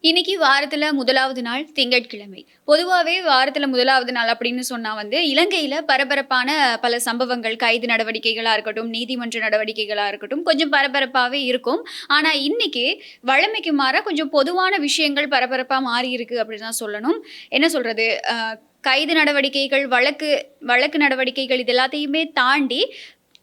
இன்னைக்கு வாரத்துல முதலாவது நாள் திங்கட்கிழமை. பொதுவாவே வாரத்துல முதலாவது நாள் அப்படின்னு சொன்னா இலங்கையில பரபரப்பான பல சம்பவங்கள், கைது நடவடிக்கைகளா இருக்கட்டும், நீதிமன்ற நடவடிக்கைகளா இருக்கட்டும், கொஞ்சம் பரபரப்பாவே இருக்கும். ஆனா இன்னைக்கு வழமைக்கு மாறா கொஞ்சம் பொதுவான விஷயங்கள் பரபரப்பா மாறியிருக்கு அப்படின்னு தான் சொல்லணும். என்ன சொல்றது? கைது நடவடிக்கைகள், வழக்கு வழக்கு நடவடிக்கைகள் இது எல்லாத்தையுமே தாண்டி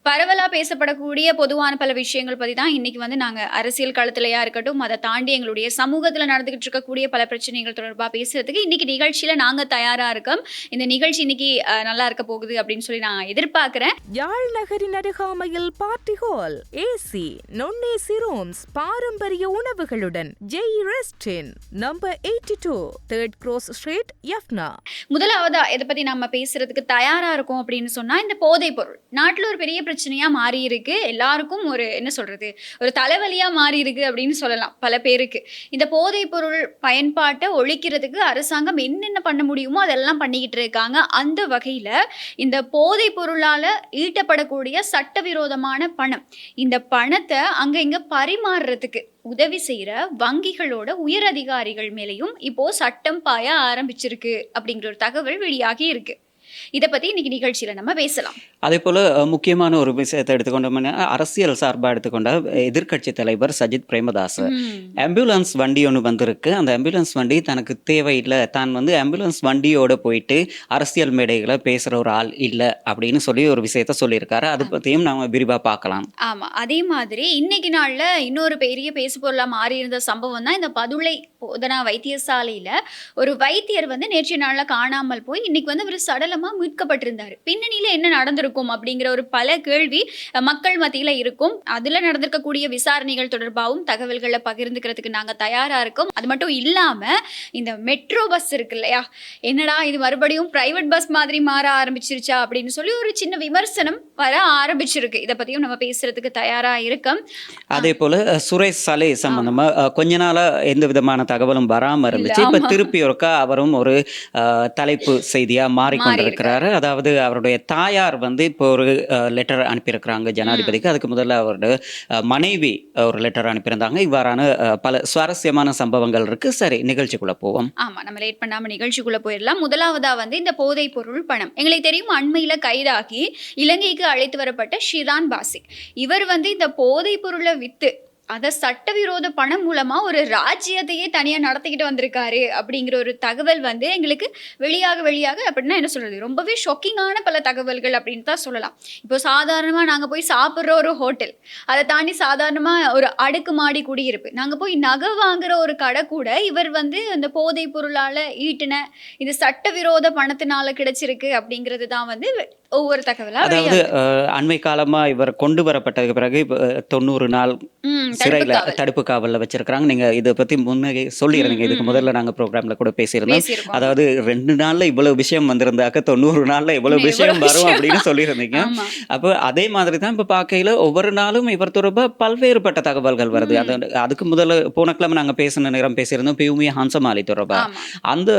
பரவலா பேசப்படக்கூடிய பொதுவான பல விஷயங்கள் பத்தி தான் இன்னைக்கு நாங்க அரசியல் களத்திலயா இருக்கட்டும், அத தாண்டி எங்களுடைய சமூகத்துல நடந்துகிட்டு இருக்கக்கூடிய பல பிரச்சனைகள் தொடர்பா பேசுறதுக்கு இன்னைக்கு நிகழ்ச்சியில நாங்க தயாரா இருக்கோம். இந்த நிகழ்ச்சி இன்னைக்கு நல்லா இருக்க போகுது அப்படின்னு சொல்லி நான் எதிர்பார்க்கிறேன். யாழ் நகரின் அருகாமையில் party hall, AC, non-AC rooms, பாரம்பரிய உணவுகளுடன் ஜெய் ரெஸ்டின், number 82, 3rd Cross Street, Jaffna. முதலாவதா எதை பத்தி நம்ம பேசுறதுக்கு தயாரா இருக்கோம் அப்படின்னு சொன்னா, இந்த போதைப் பொருள் நாட்டுல ஒரு பெரிய பிரச்சனையா மாறி இருக்கு. எல்லாருக்கும் ஒரு என்ன சொல்றது, ஒரு தலைவலியா மாறி இருக்கு அப்படின்னு சொல்லலாம் பல பேருக்கு. இந்த போதைப் பொருள் பயன்பாட்டை ஒழிக்கிறதுக்கு அரசாங்கம் என்னென்ன பண்ண முடியுமோ அதெல்லாம் பண்ணிக்கிட்டு இருக்காங்க. அந்த வகையில இந்த போதைப் பொருளால ஈட்டப்படக்கூடிய சட்டவிரோதமான பணம், இந்த பணத்தை அங்க இங்க பரிமாறுறதுக்கு உதவி செய்யற வங்கிகளோட உயர் அதிகாரிகள் மேலையும் இப்போ சட்டம் பாய ஆரம்பிச்சிருக்கு அப்படிங்கிற ஒரு தகவல் வெளியாகி இருக்கு. இதை பத்தி இன்னைக்கு நிகழ்ச்சியில நம்ம பேசலாம். அதே போல முக்கியமான ஒரு விஷயத்தை எடுத்துக்கொண்டோம்னா, அரசியல் சார்பாக எடுத்துக்கொண்ட எதிர்க்கட்சி தலைவர் சஜித் பிரேமதாஸ் ஆம்புலன்ஸ் வண்டி ஒன்று வந்திருக்கு. அந்த ஆம்புலன்ஸ் வண்டி தனக்கு தேவையில்லை, தான் ஆம்புலன்ஸ் வண்டியோட போயிட்டு அரசியல் மேடைகளை பேசுற ஒரு ஆள் இல்லை அப்படின்னு சொல்லி ஒரு விஷயத்த சொல்லியிருக்காரு. அதை பற்றியும் நாம விரிவாக பார்க்கலாம். ஆமா, அதே மாதிரி இன்னைக்கு நாள்ல இன்னொரு பெரிய பேசு பொருளா மாறி இருந்த சம்பவம் தான் இந்த பதுளை போதனா வைத்தியசாலையில ஒரு வைத்தியர் நேற்றைய நாள்ல காணாமல் போய் இன்னைக்கு ஒரு சடலமா மீட்கப்பட்டிருந்தாரு. பின்னணியில என்ன நடந்திருக்கும் அப்படிங்கிற ஒரு பல கேள்வி மக்கள் மத்தியில இருக்கும். அதுல நடந்திருக்கக்கூடிய விசாரணைகள் தொடர்பாகவும் தகவல்களை பகிர்ந்துக்கிறதுக்கு நாங்க தயாரா இருக்கோம். அது மட்டும் இல்லாம இந்த மெட்ரோ பஸ் இருக்கு இல்லையா, என்னடா இது மறுபடியும் பிரைவேட் பஸ் மாதிரி மாற ஆரம்பிச்சிருச்சா அப்படின்னு சொல்லி ஒரு சின்ன விமர்சனம் வர ஆரம்பிச்சிருக்கு. இதை பத்தியும் நம்ம பேசுறதுக்கு தயாரா இருக்கோம். அதே போல சுரேஷ் சலே சம்பந்தமா கொஞ்ச நாளா எந்த விதமான தகவலும் வராம இருந்துச்சு. இப்ப திருப்பி ஒருக்கா அவரும் ஒரு தலைப்பு செய்தியா மாறிக்கொண்டிருக்கிறாரு. அதாவது அவருடைய தாயார் இப்போ ஒரு லெட்டர் அனுப்பியிருக்கிறாங்க ஜனாதிபதிக்கு. அதுக்கு முதல்ல அவருடைய மனைவி ஒரு லெட்டர் அனுப்பியிருந்தாங்க. இவ்வாறான பல சுவாரஸ்யமான சம்பவங்கள் இருக்கு. சரி, நிகழ்ச்சிக்குள்ள போவோம். ஆமா, நம்ம லேட் பண்ணாம நிகழ்ச்சிக்குள்ள போயிடலாம். முதலாவதா இந்த போதைப் பொருள் பணம். எங்களுக்கு தெரியும், அண்மையில கைதாகி இலங்கைக்கு அழைத்து வரப்பட்ட ஷிரான் பாசிக். இவர் இந்த போதைப் பொருளை வித்து அதை சட்டவிரோத பணம் மூலமா ஒரு ராஜ்யத்தையே தனியா நடத்திக்கிட்டு வந்திருக்காரு அப்படிங்கிற ஒரு தகவல் எங்களுக்கு வெளியாக அப்படின்னா என்ன சொல்றது, ரொம்பவே ஷாக்கிங்கான பல தகவல்கள் அப்படின்னு தான் சொல்லலாம். இப்போ சாதாரணமா நாங்க போய் சாப்பிட்ற ஒரு ஹோட்டல், அதை தாண்டி சாதாரணமா ஒரு அடுக்குமாடி குடியிருப்பு, நாங்க போய் நகை வாங்குற ஒரு கடை கூட இவர் அந்த போதைப் பொருளால ஈட்டின இது சட்டவிரோத பணத்தினால கிடைச்சிருக்கு அப்படிங்கிறது தான் ஒவ்வொரு தகவலா. அதாவது அண்மை காலமா இவர் கொண்டு வரப்பட்டதுக்கு பிறகு 90 நாள் சிறையில் தடுப்பு காவலில் வச்சிருக்கிறாங்க. நீங்க இதை பத்தி முன்னே சொல்லியிருந்தீங்க. இதுக்கு முதல்ல நாங்க ப்ரோக்ராம்ல கூட பேசியிருந்தோம். அதாவது 2 நாள்ல இவ்வளவு விஷயம் வந்திருந்தாக்க 90 நாள்ல இவ்வளவு விஷயம் வரும் அப்படின்னு சொல்லியிருந்தீங்க. அப்போ அதே மாதிரி தான் இப்ப பார்க்கையில ஒவ்வொரு நாளும் இவர் தொடர்பா பல்வேறுபட்ட தகவல்கள் வருது. அதுக்கு முதல்ல போன கிழமை நாங்க நேரம் பேசியிருந்தோம் பியூமி ஹன்சமாலி தொடர்பா. அந்த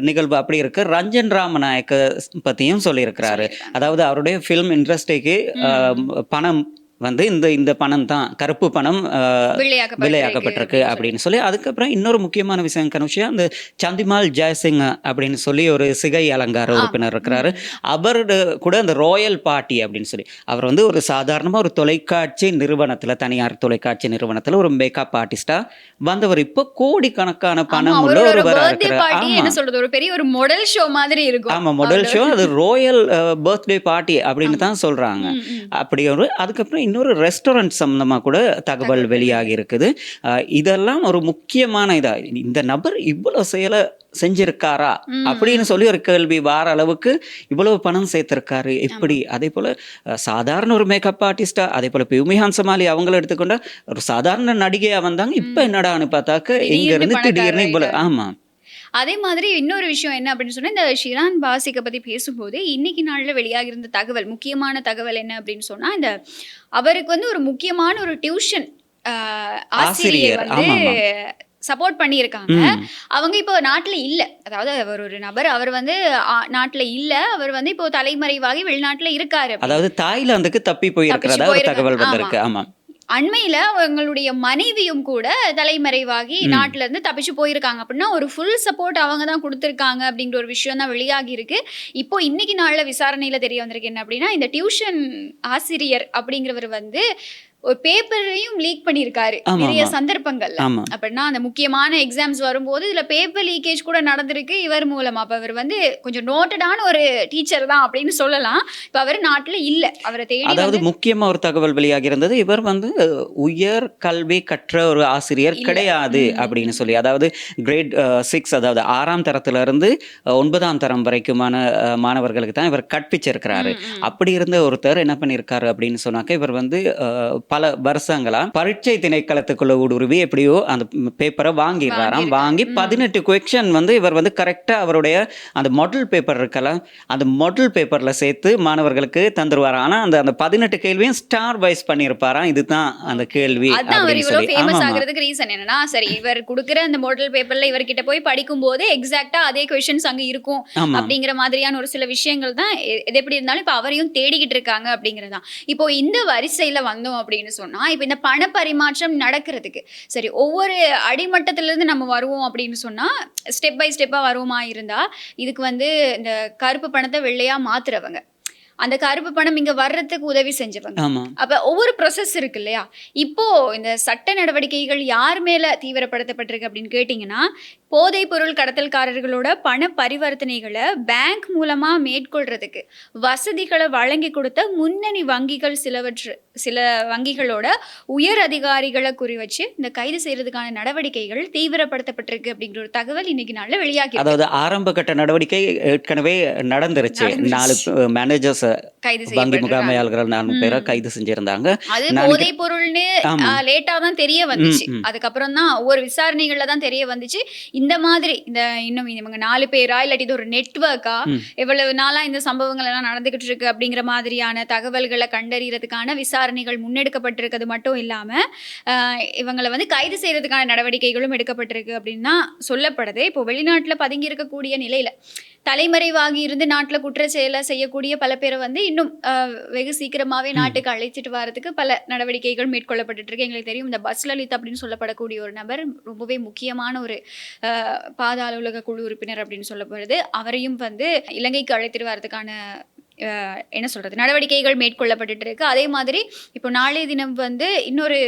நிகழ்வு அப்படி இருக்கு. ரஞ்சன் ராமநாயக்க பத்தியும் சொல்லியிருக்கிறாரு. அதாவது அவருடைய ஃபிலிம் இண்டஸ்ட்ரிக்கு பணம் இந்த பணம் தான் கருப்பு பணம் விளையாக்கப்பட்டிருக்கு அப்படின்னு சொல்லி. அதுக்கப்புறம் இன்னொரு முக்கியமான விஷயம் கனுஷியா, அந்த சந்திமால் ஜெயசிங் அப்படின்னு சொல்லி ஒரு சிகை அலங்கார உறுப்பினர் இருக்கிறாரு. அவரோட கூட அந்த ராயல் பார்ட்டி அப்படின்னு சொல்லி அவர் ஒரு சாதாரணமாக ஒரு தொலைக்காட்சி நிறுவனத்தில், தனியார் தொலைக்காட்சி நிறுவனத்தில் ஒரு மேக்கப் ஆர்டிஸ்டா வந்தவர். இப்போ கோடிக்கணக்கான பணம் உள்ள ஒருவராக இருக்கிறார். ஒரு பெரிய ஒரு மாடல் ஷோ மாதிரி இருக்கும். ஆமா, மாடல் ஷோ. அது ராயல் பர்த்டே பார்ட்டி அப்படின்னு தான் சொல்றாங்க. அப்படி அதுக்கப்புறம் இன்னொரு ரெஸ்டாரண்ட் சம்பந்தமா கூட தகவல் வெளியாகி இருக்குது. இதெல்லாம் ஒரு முக்கியமான இதா, இந்த நபர் இவ்வளவு செயலை செஞ்சிருக்காரா அப்படின்னு சொல்லி ஒரு கேள்வி வார அளவுக்கு இவ்வளவு பணம் சேர்த்திருக்காரு எப்படி. அதே போல சாதாரண ஒரு மேக்கப் ஆர்டிஸ்டா, அதே போல பியூமி ஹன்சமாலி அவங்கள எடுத்துக்கொண்டா ஒரு சாதாரண நடிகையா வந்தாங்க. இப்ப என்னடான்னு பார்த்தாக்க இங்க இருந்து திடீர்னு இவ்வளவு. ஆமா, அதே மாதிரி இன்னொரு விஷயம் என்ன அப்படின்னு சொன்னா, இந்த ஷிரான் பாசிக்கை பத்தி பேசும்போது இன்னைக்கு நாள்ல வெளியாக இருந்த தகவல், முக்கியமான தகவல் என்ன அப்படின்னு சொன்னா, இந்த அவருக்கு ஒரு முக்கியமான ஒரு டியூஷன் ஆசிரியர் சப்போர்ட் பண்ணியிருக்காங்க. அவங்க இப்போ நாட்டுல இல்ல. அதாவது அவர் ஒரு நபர், அவர் நாட்டுல இல்ல. அவர் இப்போ தலைமறைவாகி வெளிநாட்டுல இருக்காரு. அதாவது தாய்லாந்துக்கு தப்பி போயிருக்கிறதா ஒரு தகவல் வந்திருக்கு. ஆமா, அண்மையில அவங்களுடைய மனைவியும் கூட தலைமறைவாகி நாட்டுல இருந்து தப்பிச்சு போயிருக்காங்க அப்படின்னா ஒரு ஃபுல் சப்போர்ட் அவங்க தான் கொடுத்துருக்காங்க அப்படிங்கிற ஒரு விஷயம் தான் வெளியாகி இருக்கு. இப்போ இன்னைக்கு நாள்ல விசாரணையில தெரிய வந்திருக்கு என்ன அப்படின்னா, இந்த டியூஷன் ஆசிரியர் அப்படிங்கிறவர் வந்து ஒரு பேப்பரையும் லீக் பண்ணியிருக்காரு நிறைய சந்தர்ப்பங்கள்ல. அப்படின்னா அந்த முக்கியமான எக்ஸாம்ஸ் வரும்போது இதுல பேப்பர் லீக்கேஜ் கூட நடந்திருக்கு இவர் மூலமா. அப்ப அவர் வந்து கொஞ்சம் நோட்டடான ஒரு டீச்சர் தான் அப்படின்னு சொல்லலாம். இப்ப அவர் நாட்டுல இல்ல, அவரை தேடி. அதாவது முக்கியமா ஒரு தகவல் வெளியாகி இருந்தது, இவர் வந்து உயர் கல்வி கற்ற ஒரு ஆசிரியர் கிடையாது அப்படின்னு சொல்லி. அதாவது கிரேட் 6, அதாவது 6ஆம் தரத்துல இருந்து 9ஆம் தரம் வரைக்குமான மாணவர்களுக்கு தான் இவர் கற்பிச்சிருக்கிறாரு. அப்படி இருந்த ஒருத்தர் என்ன பண்ணியிருக்காரு அப்படின்னு சொன்னாக்க, இவர் வந்து பல வருஷங்களா பரீட்சை திணைக்களத்துக்குள்ள ஊடுருவி எப்படியோ அந்த பேப்பரை வாங்கிடுறாராம். வாங்கி 18 கொஸ்டின் வந்து இவர் வந்து கரெக்டா அவருடைய அந்த மாடல் பேப்பர் இருக்கலாம், அந்த மாடல் பேப்பர்ல சேர்த்து மாணவர்களுக்கு தந்துருவாராம். ஆனா அந்த 18 கேள்வியும் ஸ்டார் வைஸ் பண்ணியிருப்பாராம். இதுதான் அந்த கேள்வி அப்படின்னு சொல்லி. ஃபேமஸ் ஆகிறதுக்கு ரீசன் என்னன்னா, சரி இவர் கொடுக்குற அந்த மாடல் பேப்பர்ல இவர்கிட்ட போய் படிக்கும் போது எக்ஸாக்டா அதே கொஸ்டின்ஸ் அங்க இருக்கும் அப்படிங்கிற மாதிரியான ஒரு சில விஷயங்கள் தான். எது எப்படி இருந்தாலும் இப்ப அவரையும் தேடிக்கிட்டு இருக்காங்க அப்படிங்கறதான். இப்போ இந்த வரிசையில வந்தோம் அப்படின்னு சொன்னா, இப்ப இந்த பண பரிமாற்றம் நடக்கிறதுக்கு சரி ஒவ்வொரு அடிமட்டத்துல இருந்து நம்ம வருவோம் அப்படின்னு சொன்னா, ஸ்டெப் பை ஸ்டெப்பா வருவோமா இருந்தா, இதுக்கு வந்து இந்த கருப்பு பணத்தை வெள்ளையா மாத்துறவங்க, அந்த கருப்பு பணம் இங்க வர்றதுக்கு உதவி செஞ்சவங்க, அப்ப ஒவ்வொரு ப்ரொசஸ் இருக்கு இல்லையா. இப்போ இந்த சட்ட நடவடிக்கைகள் யார் மேல தீவிரப்படுத்தப்பட்டிருக்கு அப்படின்னு கேட்டீங்கன்னா, போதைப் பொருள் கடத்தல்காரர்களோட பண பரிவர்த்தனைகளை பேங்க் மூலமா மேற்கொள்றதுக்கு வசதிகளை வழங்கி கொடுத்த முன்னணி வங்கிகள் சில வங்கிகளோட உயர் அதிகாரிகளை குறி வச்சு இந்த கைது செய்யறதுக்கான நடவடிக்கைகள் தீவிரப்படுத்தப்பட்டிருக்கு அப்படிங்கிற ஒரு தகவல் இன்னைக்கு நாள்ல வெளியாகி. அதாவது ஆரம்ப கட்ட நடவடிக்கை ஏற்கனவே நடந்துருச்சு. 4 மேனேஜர்ஸ் வங்கி முகாமையாளர்கள் 4 பேரை கைது செஞ்சிருந்தாங்க. அது போதைப் பொருள்னு லேட்டா தான் தெரிய வந்துச்சு. அதுக்கப்புறம் தான் ஒவ்வொரு விசாரணைகள்ல தான் தெரிய வந்துச்சு. இந்த மாதிரி இந்த இன்னும் இவங்க 4 பேரா இல்லாட்டி இது ஒரு நெட்வொர்க்கா, எவ்வளவு நாளா இந்த சம்பவங்கள் எல்லாம் நடந்துகிட்டு இருக்கு அப்படிங்கிற மாதிரியான தகவல்களை கண்டறியறதுக்கான விசாரணைகள் முன்னெடுக்கப்பட்டிருக்கிறது மட்டும் இல்லாம இவங்களை வந்து கைது செய்யறதுக்கான நடவடிக்கைகளும் எடுக்கப்பட்டிருக்கு அப்படின்னு தான் சொல்லப்படுது. இப்போ வெளிநாட்டுல பதுங்கி இருக்கக்கூடிய நிலையில தலைமறைவாகி இருந்து நாட்டுல குற்ற செயலை செய்யக்கூடிய பல பேரை வந்து இன்னும் வெகு சீக்கிரமாவே நாட்டுக்கு அழைச்சிட்டு வரதுக்கு பல நடவடிக்கைகள் மேற்கொள்ளப்பட்டு இருக்கு. எங்களுக்கு தெரியும் இந்த பஸ் லலித் அப்படின்னு சொல்லப்படக்கூடிய ஒரு நபர் ரொம்பவே முக்கியமான ஒரு பாதாள உலக குழு உறுப்பினர் அப்படின்னு சொல்லப்படுது. அவரையும் வந்து இலங்கைக்கு அழைத்துட்டு வரதுக்கான என்ன சொல்றது நடவடிக்கைகள் மேற்கொள்ளப்பட்டு இருக்கு. அதே மாதிரி இப்போ நாளைய தினம் வந்து இன்னொரு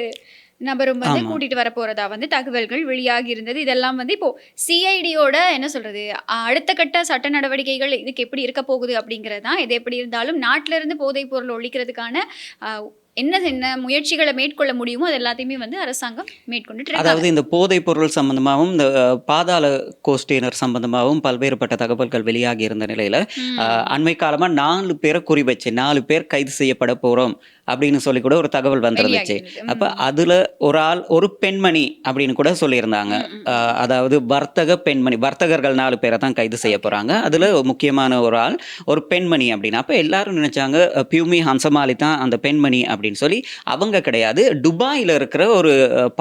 நபரும் வந்து கூட்டிட்டு வர போறதா வந்து தகவல்கள் வெளியாகி இருந்தது. இதெல்லாம் வந்து இப்போ சிஐடியோட என்ன சொல்றது அடுத்த கட்ட சட்ட நடவடிக்கைகள் இதுக்கு எப்படி இருக்க போகுது அப்படிங்கறதுதான். இது எப்படி இருந்தாலும் நாட்டில இருந்து போதைப் பொருள் ஒழிக்கிறதுக்கான என்ன முயற்சிகளை மேற்கொள்ள முடியுமோ அது எல்லாத்தையுமே வந்து அரசாங்கம் மேற்கொண்டு. அதாவது இந்த போதைப் பொருள் சம்பந்தமாகவும் இந்த பாதாள கோஸ்டினர் சம்பந்தமாகவும் பல்வேறுபட்ட தகவல்கள் வெளியாகி இருந்த நிலையில அண்மை காலமா 4 பேரை குறி வச்சு 4 பேர் கைது செய்யப்பட போறோம் அப்படின்னு சொல்லி கூட ஒரு தகவல் வந்துருந்துச்சு. அப்ப அதுல ஒரு ஆள் ஒரு பெண்மணி அப்படின்னு கூட சொல்லியிருந்தாங்க. அதாவது வர்த்தக பெண்மணி, வர்த்தகர்கள் 4 பேரை தான் கைது செய்ய போறாங்க. அதுல முக்கியமான ஒரு ஆள் ஒரு பெண்மணி அப்படின்னு. அப்ப எல்லாரும் நினைச்சாங்க பியூமி ஹன்சமாலி தான் அந்த பெண்மணி அப்படின்னு சொல்லி. அவங்க கிடையாது. துபாயில இருக்கிற ஒரு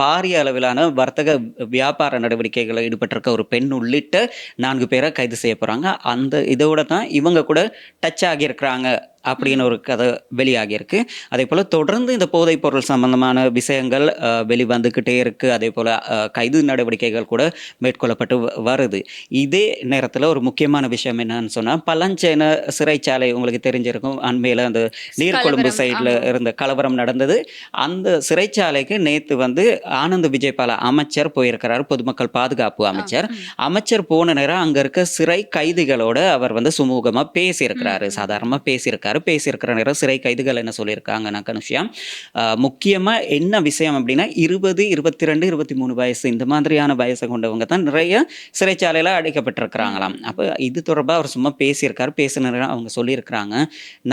பாரிய அளவிலான வர்த்தக வியாபார நடவடிக்கைகளை ஈடுபட்டிருக்க ஒரு பெண் உள்ளிட்ட 4 பேரை கைது செய்ய போறாங்க. அந்த இதோட தான் இவங்க கூட டச் ஆகியிருக்கிறாங்க அப்படின்னு ஒரு கதை வெளியாகியிருக்கு. அதே போல் தொடர்ந்து இந்த போதைப் பொருள் சம்பந்தமான விஷயங்கள் வெளிவந்துக்கிட்டே இருக்கு. அதே போல் கைது நடவடிக்கைகள் கூட மேற்கொள்ளப்பட்டு வருது. இதே நேரத்தில் ஒரு முக்கியமான விஷயம் என்னன்னு சொன்னால், பலஞ்சேன சிறைச்சாலை உங்களுக்கு தெரிஞ்சிருக்கும். அண்மையில் அந்த நீர்கொழும்பு சைடில் இருந்த கலவரம் நடந்தது. அந்த சிறைச்சாலைக்கு நேற்று வந்து ஆனந்த் விஜயபால அமைச்சர் போயிருக்கிறார், பொதுமக்கள் பாதுகாப்பு அமைச்சர். அமைச்சர் போன நேரம் அங்கே இருக்க சிறை கைதிகளோட அவர் வந்து சுமூகமாக பேசியிருக்கிறாரு, சாதாரணமாக பேசியிருக்காரு. பேசியிருக்கிற நேரம் சிறை கைதிகள் என்ன சொல்லியிருக்காங்கன்னா, கனுஷியா முக்கியமாக என்ன விஷயம் அப்படின்னா 20, 22, 23 வயசு இந்த மாதிரியான வயசை கொண்டவங்க தான் நிறைய சிறைச்சாலையில் அடைக்கப்பட்டிருக்கிறாங்களாம். அப்போ இது தொடர்பாக அவர் சும்மா பேசியிருக்காரு. பேசின நேரம் அவங்க சொல்லியிருக்கிறாங்க,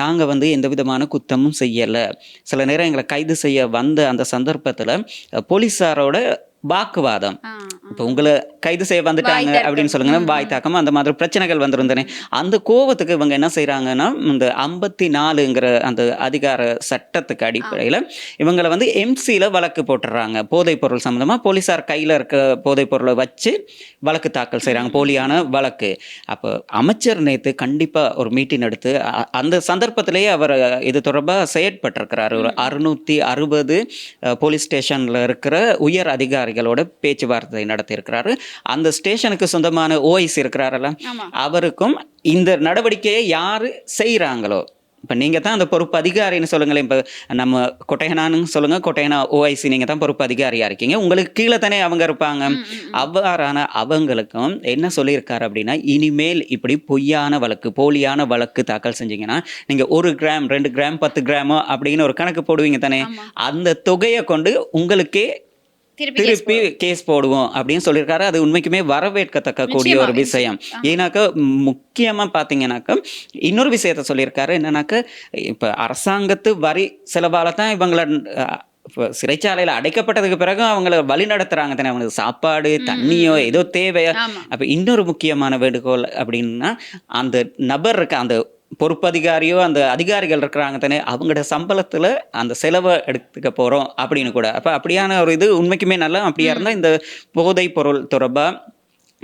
நாங்கள் வந்து எந்த விதமான குத்தமும் செய்யலை. சில நேரம் எங்களை கைது செய்ய வந்த அந்த சந்தர்ப்பத்தில் போலீஸாரோட வாக்குவாதம். ஆ, இப்போ உங்களை கைது செய்ய வந்துட்டாங்க வாய் அப்படின்னு தர்க்கம். சொல்லுங்க, வாய் தாக்கம் அந்த மாதிரி பிரச்சனைகள் வந்துருந்தானே. அந்த கோவத்துக்கு இவங்க என்ன செய்றாங்கன்னா, இந்த 54ங்கிற அந்த அதிகார சட்டத்துக்கு அடிப்படையில இவங்கள வந்து எம்சில வழக்கு போட்டுறாங்க. போதைப் பொருள் சம்பந்தமா போலீசார் கையில இருக்க போதைப் பொருளை வச்சு வழக்கு தாக்கல் செய்றாங்க, போலியான வழக்கு. அப்போ அமைச்சர் நேத்து கண்டிப்பா ஒரு மீட்டிங் எடுத்து அந்த சந்தர்ப்பத்திலேயே அவர் இது தொடர்பா செயற்பட்டிருக்கிறார். ஒரு 660 போலீஸ் ஸ்டேஷன்ல இருக்கிற உயர் அதிகாரிகளோட பேச்சுவார்த்தை நடத்தியிருக்கிறாரு. அந்த ஸ்டேஷனுக்கு சொந்தமான ஓஐசி இருக்கிறாரல்ல, ஆமா. அவருக்கும் இந்த நடவடிக்கையை யாரு செய்றாங்களோ, இப்ப நீங்க தான் அந்த பொறுப்பு அதிகாரின்னு சொல்லுங்களேன். இப்ப நம்ம கொட்டையனான்னு சொல்லுங்க, கொட்டையனா ஓஐசி நீங்க தான் பொறுப்பு அதிகாரியா இருக்கீங்க, உங்களுக்கு கீழே தானே அவங்க இருப்பாங்க. அவ்வாறான அவங்களுக்கும் என்ன சொல்லியிருக்காரு அப்படின்னா, இனிமேல் இப்படி பொய்யான வழக்கு போலியான வழக்கு தாக்கல் செஞ்சீங்கன்னா நீங்க 1 கிராம் 2 கிராம் 10 கிராமோ அப்படின்னு ஒரு கணக்கு போடுவீங்க தானே, அந்த தொகையை கொண்டு உங்களுக்கே திருப்பி கேஸ் போடுவோம் அப்படின்னு சொல்லியிருக்காரு. அது உண்மைக்குமே வரவேற்கத்தக்க கூடிய ஒரு விஷயம். ஏன்னாக்கா முக்கியமா பாத்தீங்கன்னாக்கா இன்னொரு விஷயத்த சொல்லியிருக்காரு. என்னன்னாக்கா இப்ப அரசாங்கத்து வரி செலவால தான் இவங்களை சிறைச்சாலையில அடைக்கப்பட்டதுக்கு பிறகு அவங்கள வழி நடத்துறாங்க தானே, அவங்களுக்கு சாப்பாடு தண்ணியோ ஏதோ தேவையோ. அப்ப இன்னொரு முக்கியமான வேண்டுகோள் அப்படின்னா, அந்த நபர் இருக்க அந்த பொறுப்பதிகாரியோ அந்த அதிகாரிகள் இருக்கிறாங்க தானே, அவங்களோட சம்பளத்துல அந்த செலவை எடுத்துக்க போறோம் அப்படின்னு கூட. அப்ப அப்படியான ஒரு இது உண்மைக்குமே நல்லா. அப்படியா இருந்தா இந்த போதைப் பொருள் தொடர்பா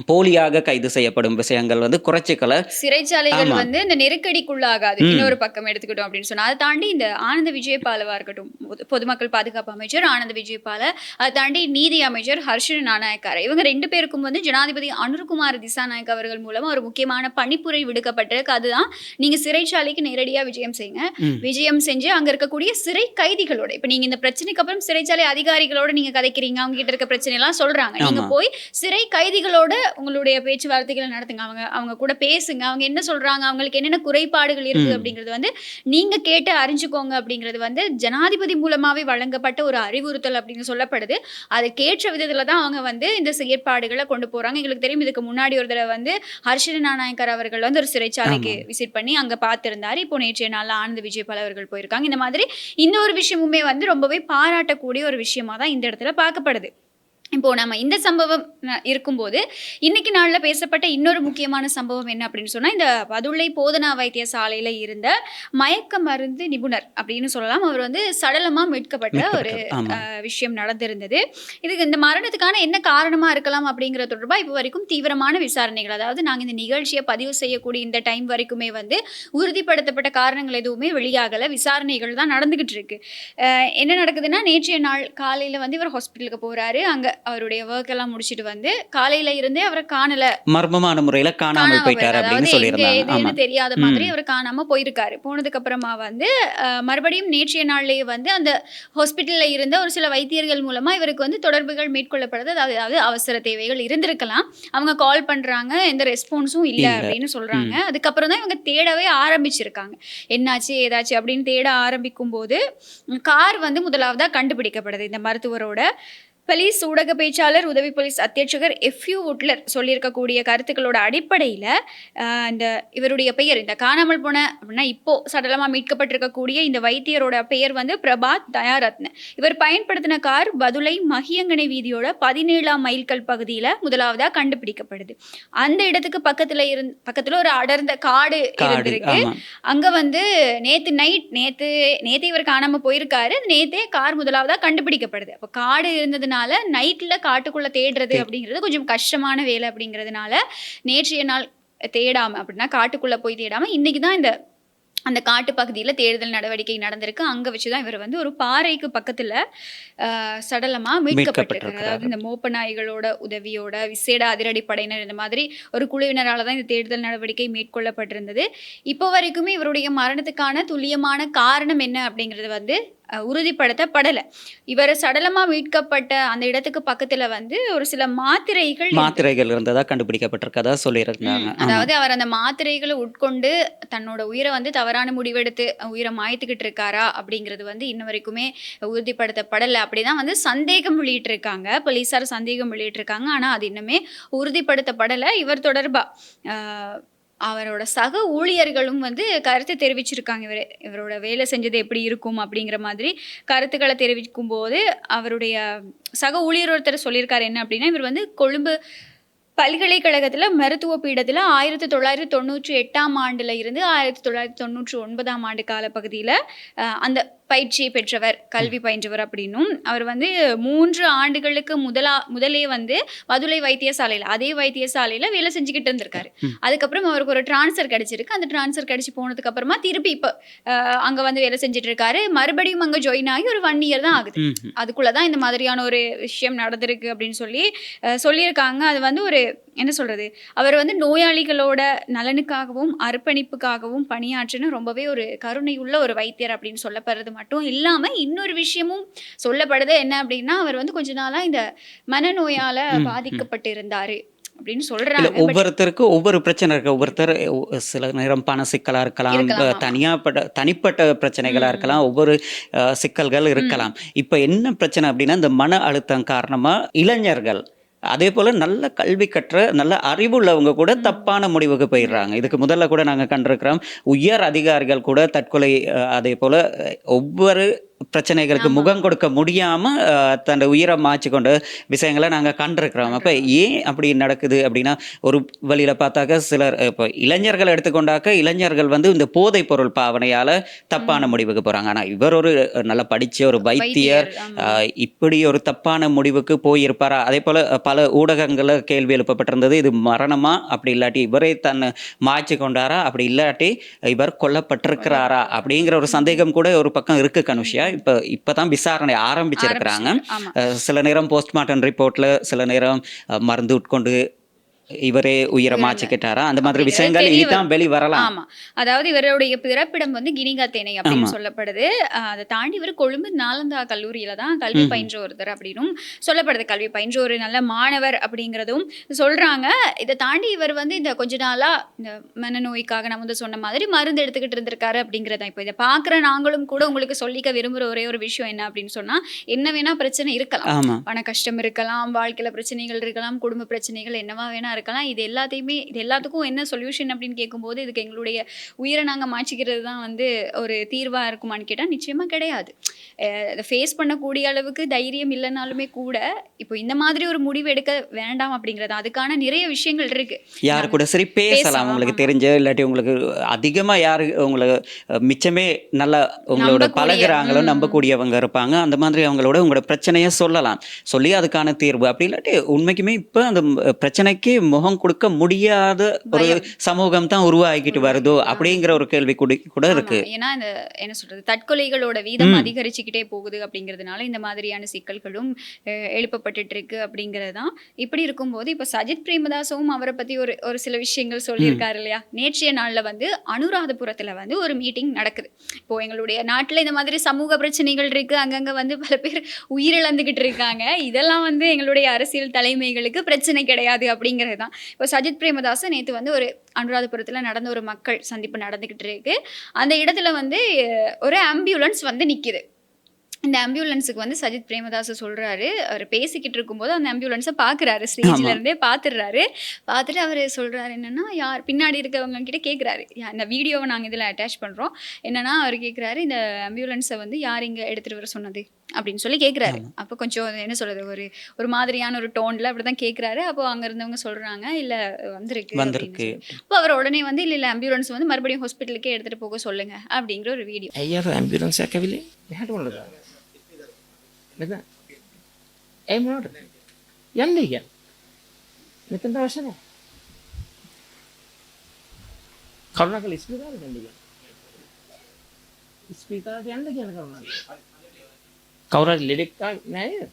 போலியாக கைது செய்யப்படும் விஷயங்கள் வந்து குறைச்சிக்கல. சிறைச்சாலைகள் வந்து இந்த நெருக்கடிக்குள்ளாகாது. இன்னொரு பக்கம் எடுத்துக்கிட்டோம் அப்படின்னு சொன்னா, அதை தாண்டி இந்த ஆனந்த விஜயபாலவா இருக்கட்டும், பொதுமக்கள் பாதுகாப்பு அமைச்சர் ஆனந்த விஜயபால, அதை தாண்டி நீதி அமைச்சர் ஹர்ஷன் நானாயக்கார, இவங்க 2 பேருக்கும் வந்து ஜனாதிபதி அனுர்குமார் திசாநாயக் அவர்கள் மூலமா ஒரு முக்கியமான பணிப்புரை விடுக்கப்பட்டிருக்கு. அதுதான், நீங்க சிறைச்சாலைக்கு நேரடியா விஜயம் செய்யுங்க. விஜயம் செஞ்சு அங்க இருக்கக்கூடிய சிறை கைதிகளோட, இப்ப நீங்க இந்த பிரச்சனைக்கு அப்புறம் சிறைச்சாலை அதிகாரிகளோட நீங்க கதைக்கிறீங்க, அவங்க கிட்ட இருக்க பிரச்சனை எல்லாம் சொல்றாங்க, நீங்க போய் சிறை கைதிகளோட உங்களுடைய பேச்சுவார்த்தைகளை நடத்துங்க, அவங்க கூட பேசுங்க, அவங்க என்ன சொல்றாங்க, அவங்களுக்கு என்னென்ன குறைபாடுகள் இருக்கு அப்படிங்கிறது வந்து நீங்க கேட்டு அறிஞ்சுக்கோங்க அப்படிங்கிறது வந்து ஜனாதிபதி மூலமாவே வழங்கப்பட்ட ஒரு அறிவுறுத்தல் அப்படின்னு சொல்லப்படுது. அதுக்கேற்ற விதத்துல தான் அவங்க வந்து இந்த செயற்பாடுகளை கொண்டு போறாங்க. எங்களுக்கு தெரியும், இதுக்கு முன்னாடி ஒரு தடவை வந்து ஹர்ஷன நானாயக்கர் அவர்கள் வந்து ஒரு சிறைச்சாலைக்கு விசிட் பண்ணி அங்க பார்த்திருந்தாரு. இப்போ நேற்றைய நாள்ல ஆனந்த விஜயபால் அவர்கள் போயிருக்காங்க. இந்த மாதிரி இந்த ஒரு விஷயமுமே வந்து ரொம்பவே பாராட்டக்கூடிய ஒரு விஷயமா தான் இந்த இடத்துல பார்க்கப்படுது. இப்போ நம்ம இந்த சம்பவம் இருக்கும்போது இன்னைக்கு நாள்ல பேசப்பட்ட இன்னொரு முக்கியமான சம்பவம் என்ன அப்படின்னு சொன்னா, இந்த பதுளை போதனா வைத்தியசாலையில இருந்த மயக்க மருந்து நிபுணர் அப்படின்னு சொல்லலாம், அவர் வந்து சடலமா மீட்கப்பட்ட ஒரு விஷயம் நடந்திருந்தது. இதுக்கு இந்த மரணத்துக்கான என்ன காரணமா இருக்கலாம் அப்படிங்கிற தொடர்பா இப்போ வரைக்கும் தீவிரமான விசாரணைகள், அதாவது நாங்க இந்த நிகழ்ச்சியை பதிவு செய்யக்கூடிய இந்த டைம் வரைக்குமே வந்து உறுதிப்படுத்தப்பட்ட காரணங்கள் எதுவுமே வெளியாகல, விசாரணைகள் தான் நடந்துகிட்டு இருக்கு. என்ன நடக்குதுன்னா, நேற்றைய நாள் காலையில வந்து இவர் ஹாஸ்பிட்டலுக்கு போறாரு. அங்க அவருடைய ஒர்க் எல்லாம் முடிச்சிட்டு வந்து காலையில இருந்தே அவரை காணல, மர்மமான முறையில காணாமல் போயிட்டாரு அப்படின்னு சொல்லியிருந்தாங்க. தெரியாத மாதிரி அவர் காணாம போயிருக்காரு. போனதுக்கு அப்புறமா வந்து மறுபடியும் நேற்றைய நாள்லயே வந்து அந்த ஹாஸ்பிட்டல்ல இருந்த ஒரு சில வைத்தியர்கள் மூலமா இவருக்கு வந்து தொடர்புகள் மேற்கொள்ளப்படுது. அதாவது அவசர தேவைகள் இருந்திருக்கலாம், அவங்க கால் பண்றாங்க, எந்த ரெஸ்பான்ஸும் இல்லை அப்படின்னு சொல்றாங்க. அதுக்கப்புறம் தான் இவங்க தேடவே ஆரம்பிச்சிருக்காங்க, என்னாச்சு ஏதாச்சு அப்படின்னு தேட ஆரம்பிக்கும் போது கார் வந்து முதலாவதா கண்டுபிடிக்கப்படுது. இந்த மருத்துவரோட போலீஸ் ஊடக பேச்சாளர் உதவி போலீஸ் அத்தியட்சகர் எஃப்யூ உட்லர் சொல்லியிருக்கக்கூடிய கருத்துக்களோட அடிப்படையில் இந்த இவருடைய பெயர், இந்த காணாமல் போன அப்படின்னா இப்போ சடலமாக மீட்கப்பட்டிருக்கக்கூடிய இந்த வைத்தியரோட பெயர் வந்து பிரபாத் தயாரத்ன. இவர் பயன்படுத்தின கார் பதுளை மகியங்கனை வீதியோட 17ஆம் மைல்கல் பகுதியில் முதலாவதாக கண்டுபிடிக்கப்படுது. அந்த இடத்துக்கு பக்கத்தில் ஒரு அடர்ந்த காடு இருந்திருக்கு. அங்கே வந்து நேற்று இவர் காணாமல் போயிருக்காரு. நேற்றே கார் முதலாவதாக கண்டுபிடிக்கப்படுது. அப்போ காடு இருந்தது நைட்ல காட்டுக்குள்ள தேடுறது அப்படிங்கிறது கொஞ்சம் கஷ்டமான வேலை. அப்படிங்கிறதுனால நேற்றைய நாள் தேடாம, அப்படின்னா காட்டுக்குள்ள போய் தேடாம, இன்னைக்குதான் இந்த அந்த காட்டு பகுதியில் தேடுதல் நடவடிக்கை நடந்திருக்கு. அங்கே வச்சுதான் இவர் வந்து ஒரு பாறைக்கு பக்கத்தில் சடலமாக மீட்கப்பட்டிருக்காரு. அதாவது இந்த மோப்ப நாய்களோட உதவியோட விசேட அதிரடிப்படையினர் இந்த மாதிரி ஒரு குழுவினரால் தான் இந்த தேடுதல் நடவடிக்கை மேற்கொள்ளப்பட்டிருந்தது. இப்போ வரைக்குமே இவருடைய மரணத்துக்கான துல்லியமான காரணம் என்ன அப்படிங்கிறது வந்து உறுதிப்படுத்தப்படலை. இவர் சடலமாக மீட்கப்பட்ட அந்த இடத்துக்கு பக்கத்தில் வந்து ஒரு சில மாத்திரைகள் இருந்ததா கண்டுபிடிக்கப்பட்டிருக்கதா சொல்லியிருந்தாங்க. அதாவது அவர் அந்த மாத்திரைகளை உட்கொண்டு தன்னோட உயிரை வந்து தவறான முடிவெடுத்து உயிரை மாய்த்துக்கிட்டு இருக்காரா அப்படிங்கிறது வந்து இன்ன வரைக்குமே உறுதிப்படுத்தப்படலை. அப்படிதான் வந்து சந்தேகம் வெளியிட்டிருக்காங்க, போலீஸார் சந்தேகம் வெளியிட்டிருக்காங்க. ஆனால் அது இன்னுமே உறுதிப்படுத்தப்படலை. இவர் தொடர்பா அவரோட சக ஊழியர்களும் வந்து கருத்து தெரிவிச்சிருக்காங்க. இவரோட வேலை செஞ்சது எப்படி இருக்கும் அப்படிங்கிற மாதிரி கருத்துக்களை தெரிவிக்கும் போது அவருடைய சக ஊழியர் ஒருத்தர் சொல்லியிருக்காரு என்ன அப்படின்னா, இவர் வந்து கொழும்பு பல்கலைக்கழகத்துல மருத்துவ பீடத்துல 1998ஆம் ஆண்டுல இருந்து 1999ஆம் ஆண்டு காலப்பகுதியில அந்த பயிற்சியை பெற்றவர், கல்வி பயின்றவர் அப்படின்னும், அவர் வந்து 3 ஆண்டுகளுக்கு முதலே வந்து மதுரை வைத்தியசாலையில், அதே வைத்தியசாலையில வேலை செஞ்சுக்கிட்டு இருந்திருக்காரு. அதுக்கப்புறம் அவருக்கு ஒரு டிரான்ஸ்ஃபர் கிடைச்சிருக்கு. அந்த டிரான்ஸ்ஃபர் கிடைச்சி போனதுக்கு அப்புறமா திருப்பி இப்போ அங்க வந்து வேலை செஞ்சுட்டு இருக்காரு. மறுபடியும் அங்க ஜாயின் ஆகி ஒரு 1 இயர் தான் ஆகுது. அதுக்குள்ளதான் இந்த மாதிரியான ஒரு விஷயம் நடந்திருக்கு அப்படின்னு சொல்லியிருக்காங்க. அது வந்து ஒரு என்ன சொல்றது, அவர் வந்து நோயாளிகளோட நலனுக்காகவும் அர்ப்பணிப்புக்காகவும் பணியாற்றுன்னு ரொம்பவே ஒரு கருணையுள்ள ஒரு வைத்தியர் அப்படின்னு சொல்லப்படுறது மட்டும் இல்லாம இன்னொரு விஷயமும் சொல்லப்படுது. என்ன அப்படின்னா, அவர் வந்து கொஞ்ச நாளா இந்த மனநோயால பாதிக்கப்பட்டு இருந்தாரு அப்படின்னு சொல்றாங்க. ஒவ்வொருத்தருக்கும் ஒவ்வொரு பிரச்சனை இருக்கு. ஒவ்வொருத்தர் சில நேரம் பண சிக்கலா இருக்கலாம், தனிப்பட்ட பிரச்சனைகளா இருக்கலாம், ஒவ்வொரு சிக்கல்கள் இருக்கலாம். இப்ப என்ன பிரச்சனை அப்படின்னா, இந்த மன அழுத்தம் காரணமா இளைஞர்கள், அதே போல் நல்ல கல்வி கற்ற நல்ல அறிவுள்ளவங்க கூட தப்பான முடிவுக்கு போயிடுறாங்க. இதுக்கு முதல்ல கூட நாங்கள் கண்டிருக்கிறோம். உயர் அதிகாரிகள் கூட தற்கொலை, அதே போல் ஒவ்வொரு பிரச்சனைகளுக்கு முகம் கொடுக்க முடியாம தன் உயிரை மாற்றி கொண்ட விஷயங்களை நாங்கள் கண்டிருக்கிறோம். அப்போ ஏன் அப்படி நடக்குது அப்படின்னா, ஒரு வழியில பார்த்தாக்க சிலர் இப்போ இளைஞர்கள் எடுத்துக்கொண்டாக்க இளைஞர்கள் வந்து இந்த போதைப் பொருள் பாவனையால தப்பான முடிவுக்கு போறாங்க. ஆனால் இவர் ஒரு நல்லா படிச்ச ஒரு வைத்தியர், இப்படி ஒரு தப்பான முடிவுக்கு போயிருப்பாரா? அதே போல பல ஊடகங்கள்ல கேள்வி எழுப்பப்பட்டிருந்தது, இது மரணமா, அப்படி இல்லாட்டி இவரே தன்னை மாற்றி கொண்டாரா, அப்படி இல்லாட்டி இவர் கொல்லப்பட்டிருக்கிறாரா அப்படிங்கிற ஒரு சந்தேகம் கூட ஒரு பக்கம் இருக்கு கனுஷியா. இப்பதான் விசாரணை ஆரம்பிச்சிருக்கிறாங்க. சில நேரம் போஸ்ட்மார்ட்டம் ரிப்போர்ட்ல சில நேரம் மருந்து உட்கொண்டு இவரே உயிரை மாற்றிக்கிட்டாரா, அந்த மாதிரி விஷயங்கள் இனிதான் வெளி வரலாம். ஆமா, அதாவது இவருடைய பிறப்பிடம் வந்து கினிகாத்தேனை அப்படின்னு சொல்லப்படுது. அதை தாண்டி இவர் கொழும்பு நாலந்தா கல்லூரியில தான் கல்வி பயின்ற ஒருத்தர் அப்படின்னும் சொல்லப்படுது. கல்வி பயின்ற ஒரு நல்ல மாணவர் அப்படிங்கிறதும் சொல்றாங்க. இதை தாண்டி இவர் வந்து இந்த கொஞ்ச நாளா இந்த மனநோய்க்காக நம்ம வந்து சொன்ன மாதிரி மருந்து எடுத்துக்கிட்டு இருந்திருக்காரு அப்படிங்கிறத இப்போ இதை பார்க்குற நாங்களும் கூட உங்களுக்கு சொல்லிக்க விரும்புகிற ஒரே ஒரு விஷயம் என்ன அப்படின்னு சொன்னா, என்ன வேணா பிரச்சனை இருக்கலாம், பண கஷ்டம் இருக்கலாம், வாழ்க்கையில பிரச்சனைகள் இருக்கலாம், குடும்ப பிரச்சனைகள் என்னவா வேணா இருக்கலாம். இது எல்லாத்துக்கும் என்ன சொல்யூஷன் அப்படின்னு கேட்கும்போது, இதுக்கு எங்களுடைய உயிரை நாங்கள் மாற்றிக்கிறது தான் வந்து ஒரு தீர்வாக இருக்குமான்னு கேட்டால் நிச்சயமாக கிடையாது. அதை ஃபேஸ் பண்ணக்கூடிய அளவுக்கு தைரியம் இல்லைனாலுமே கூட இப்போ இந்த மாதிரி ஒரு முடிவு எடுக்க வேண்டாம் அப்படிங்கிறது, அதுக்கான நிறைய விஷயங்கள் இருக்கு. யாரு கூட சரி பேசலாம், உங்களுக்கு தெரிஞ்ச இல்லாட்டி உங்களுக்கு அதிகமாக யாரு உங்களுக்கு மிச்சமே நல்லா உங்களோட பழகுறாங்களோ நம்பக்கூடியவங்க இருப்பாங்க, அந்த மாதிரி அவங்களோட உங்களோட பிரச்சனையை சொல்லலாம். சொல்லி அதுக்கான தீர்வு, அப்படி இல்லாட்டி உண்மைக்குமே இப்போ அந்த பிரச்சனைக்கு முகம் கொடுக்க முடியாத ஒரு சமூகம் தான் உருவாகிட்டு வருதோ அப்படிங்கிற ஒரு கேள்வி கூட இருக்கு. ஏன்னா இந்த என்ன சொல்றது, தற்கொலைகளோட வீதம் அதிகரிச்சுக்கிட்டே போகுது அப்படிங்கிறதுனால இந்த மாதிரியான சிக்கல்களும் எழுப்பப்பட்டு இருக்கு அப்படிங்கிறது தான். இப்படி இருக்கும்போது இப்போ சஜித் பிரேமதாசவும் அவரை பத்தி ஒரு சில விஷயங்கள் சொல்லியிருக்காரு இல்லையா. நேற்றைய நாள்ல வந்து அனுராதபுரத்துல வந்து ஒரு மீட்டிங் நடக்குது. இப்போ எங்களுடைய நாட்டுல இந்த மாதிரி சமூக பிரச்சனைகள் இருக்கு, அங்கங்க வந்து பல பேர் உயிரிழந்துகிட்டு இருக்காங்க. இதெல்லாம் வந்து எங்களுடைய அரசியல் தலைமைகளுக்கு பிரச்சனை கிடையாது அப்படிங்கிறது தான். இப்போ சஜித் பிரேமதாச நேற்று வந்து ஒரு அனுராதபுரத்தில் நடந்த ஒரு மக்கள் சந்திப்பு நடந்துக்கிட்டு இருக்கு. அந்த இடத்துல வந்து ஒரு ஆம்புலன்ஸ் வந்து நிற்கிது. இந்த ஆம்புலன்ஸுக்கு வந்து சஜித் பிரேமதாச சொல்றாரு, அவர் பேசிக்கிட்டு இருக்கும்போது அந்த ஆம்புலன்ஸை பார்க்குறாரு, ஸ்டேஜ்ல இருந்தே பார்த்துடுறாரு. பார்த்துட்டு அவர் சொல்றாரு என்னன்னா, யார் பின்னாடி இருக்கவங்க கிட்ட கேட்குறாரு. இந்த வீடியோவை நாங்கள் இதில் அட்டாச் பண்ணுறோம். என்னன்னா அவர் கேட்குறாரு, இந்த ஆம்புலன்ஸை வந்து யார் இங்கே எடுத்துகிட்டு வர சொன்னது அப்படின்னு சொல்லி கேட்குறாரு. அப்போ கொஞ்சம் என்ன சொல்றது, ஒரு மாதிரியான ஒரு டோன்ல அப்படிதான் கேட்குறாரு. அப்போ அங்கே இருந்தவங்க சொல்றாங்க, இல்லை வந்திருக்கு. அப்போ அவர் உடனே வந்து இல்லை ஆம்புலன்ஸ் வந்து மறுபடியும் ஹாஸ்பிட்டலுக்கே எடுத்துகிட்டு போக சொல்லுங்க அப்படிங்கிற ஒரு வீடியோ. මෙතන ඒ මොනවද යන්නේ කියන්නේ මෙතන අවශ්‍ය නැහැ කරුණාකර ඉස්පිරිතාලෙට යන්න කියන්නේ ඉස්පිරිතාලෙට යන්න කියන කරුණාකර කවුරු හරි ලෙඩෙක් නැහැ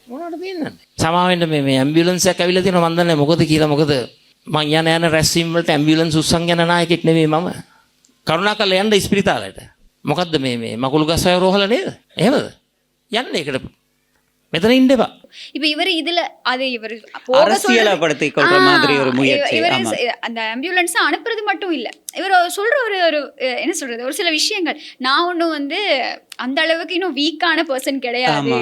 මොනවද දෙන්නේ සමාවෙන්න මේ ඇම්බියුලන්ස් එකක් ඇවිල්ලා තියෙනවා මන් දන්නේ මොකද කියලා මොකද මං යන රැස්වීම වලට ඇම්බියුලන්ස් උස්සන් යන නායකෙක් නෙමෙයි මම කරුණාකර යන්න ඉස්පිරිතාලෙට මොකද්ද මේ මකුළු ගස් වල රෝහල නේද එහෙමද යන්න මෙතන ඉන්න එපා. இப்போ இவர் இதுல அது இவர் அரசியலப்படுத்திக் கொள்ற மாதிரி ஒரு முயற்சி. அந்த ஆம்புலன்ஸ் அனுப்புறது மட்டும் இல்ல, இவர் சொல்ற ஒரு என்ன சொல்றது, ஒரு சில விஷயங்கள் நான் ஒன்றும் வந்து அந்த அளவுக்கு இன்னும் வீக்கான பர்சன் கிடையாது ஆமா.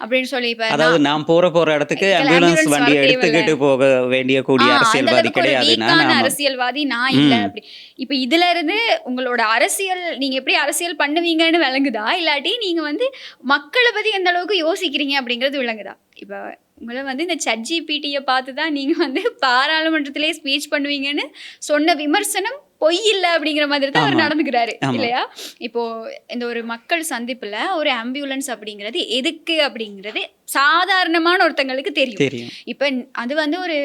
அப்படின்னு சொல்லி இப்ப அதாவது நான் போற இடத்துக்கு ஆம்புலன்ஸ் ambulance வண்டியை வர எடுத்துக்கிட்டு போக வேண்டிய கூடிய அந்த அரசியல்வாதி அளவுக்கு ஒரு கிடையாது நான். வீக்கான ஆமா. அரசியல்வாதி நான் இல்ல அப்படி. இப்ப இதுல இருந்து உங்களோட அரசியல் நீங்க எப்படி அரசியல் பண்ணுவீங்கன்னு விளங்குதா, இல்லாட்டி நீங்க வந்து மக்களை பத்தி எந்த அளவுக்கு யோசிக்கிறீங்க அப்படிங்கிறது விளங்குதா? இப்ப உங்களை வந்து இந்த ChatGPT-ய பார்த்து தான் நீங்க வந்து பாராளுமன்றத்திலே ஸ்பீச் பண்ணுவீங்கன்னு சொன்ன விமர்சனம் பொய் இல்லை அப்படிங்கிற மாதிரி தான் அவர் ஆமா. நடந்துக்கிறாரு ஆமா. இல்லையா? இப்போ இந்த ஒரு மக்கள் சந்திப்புல ஒரு ஆம்புலன்ஸ் அப்படிங்கிறது எதுக்கு அப்படிங்கிறது சாதாரணமான ஒருத்தங்களுக்கு தெரியும். தெரியும். இப்ப அது வந்து ஒரு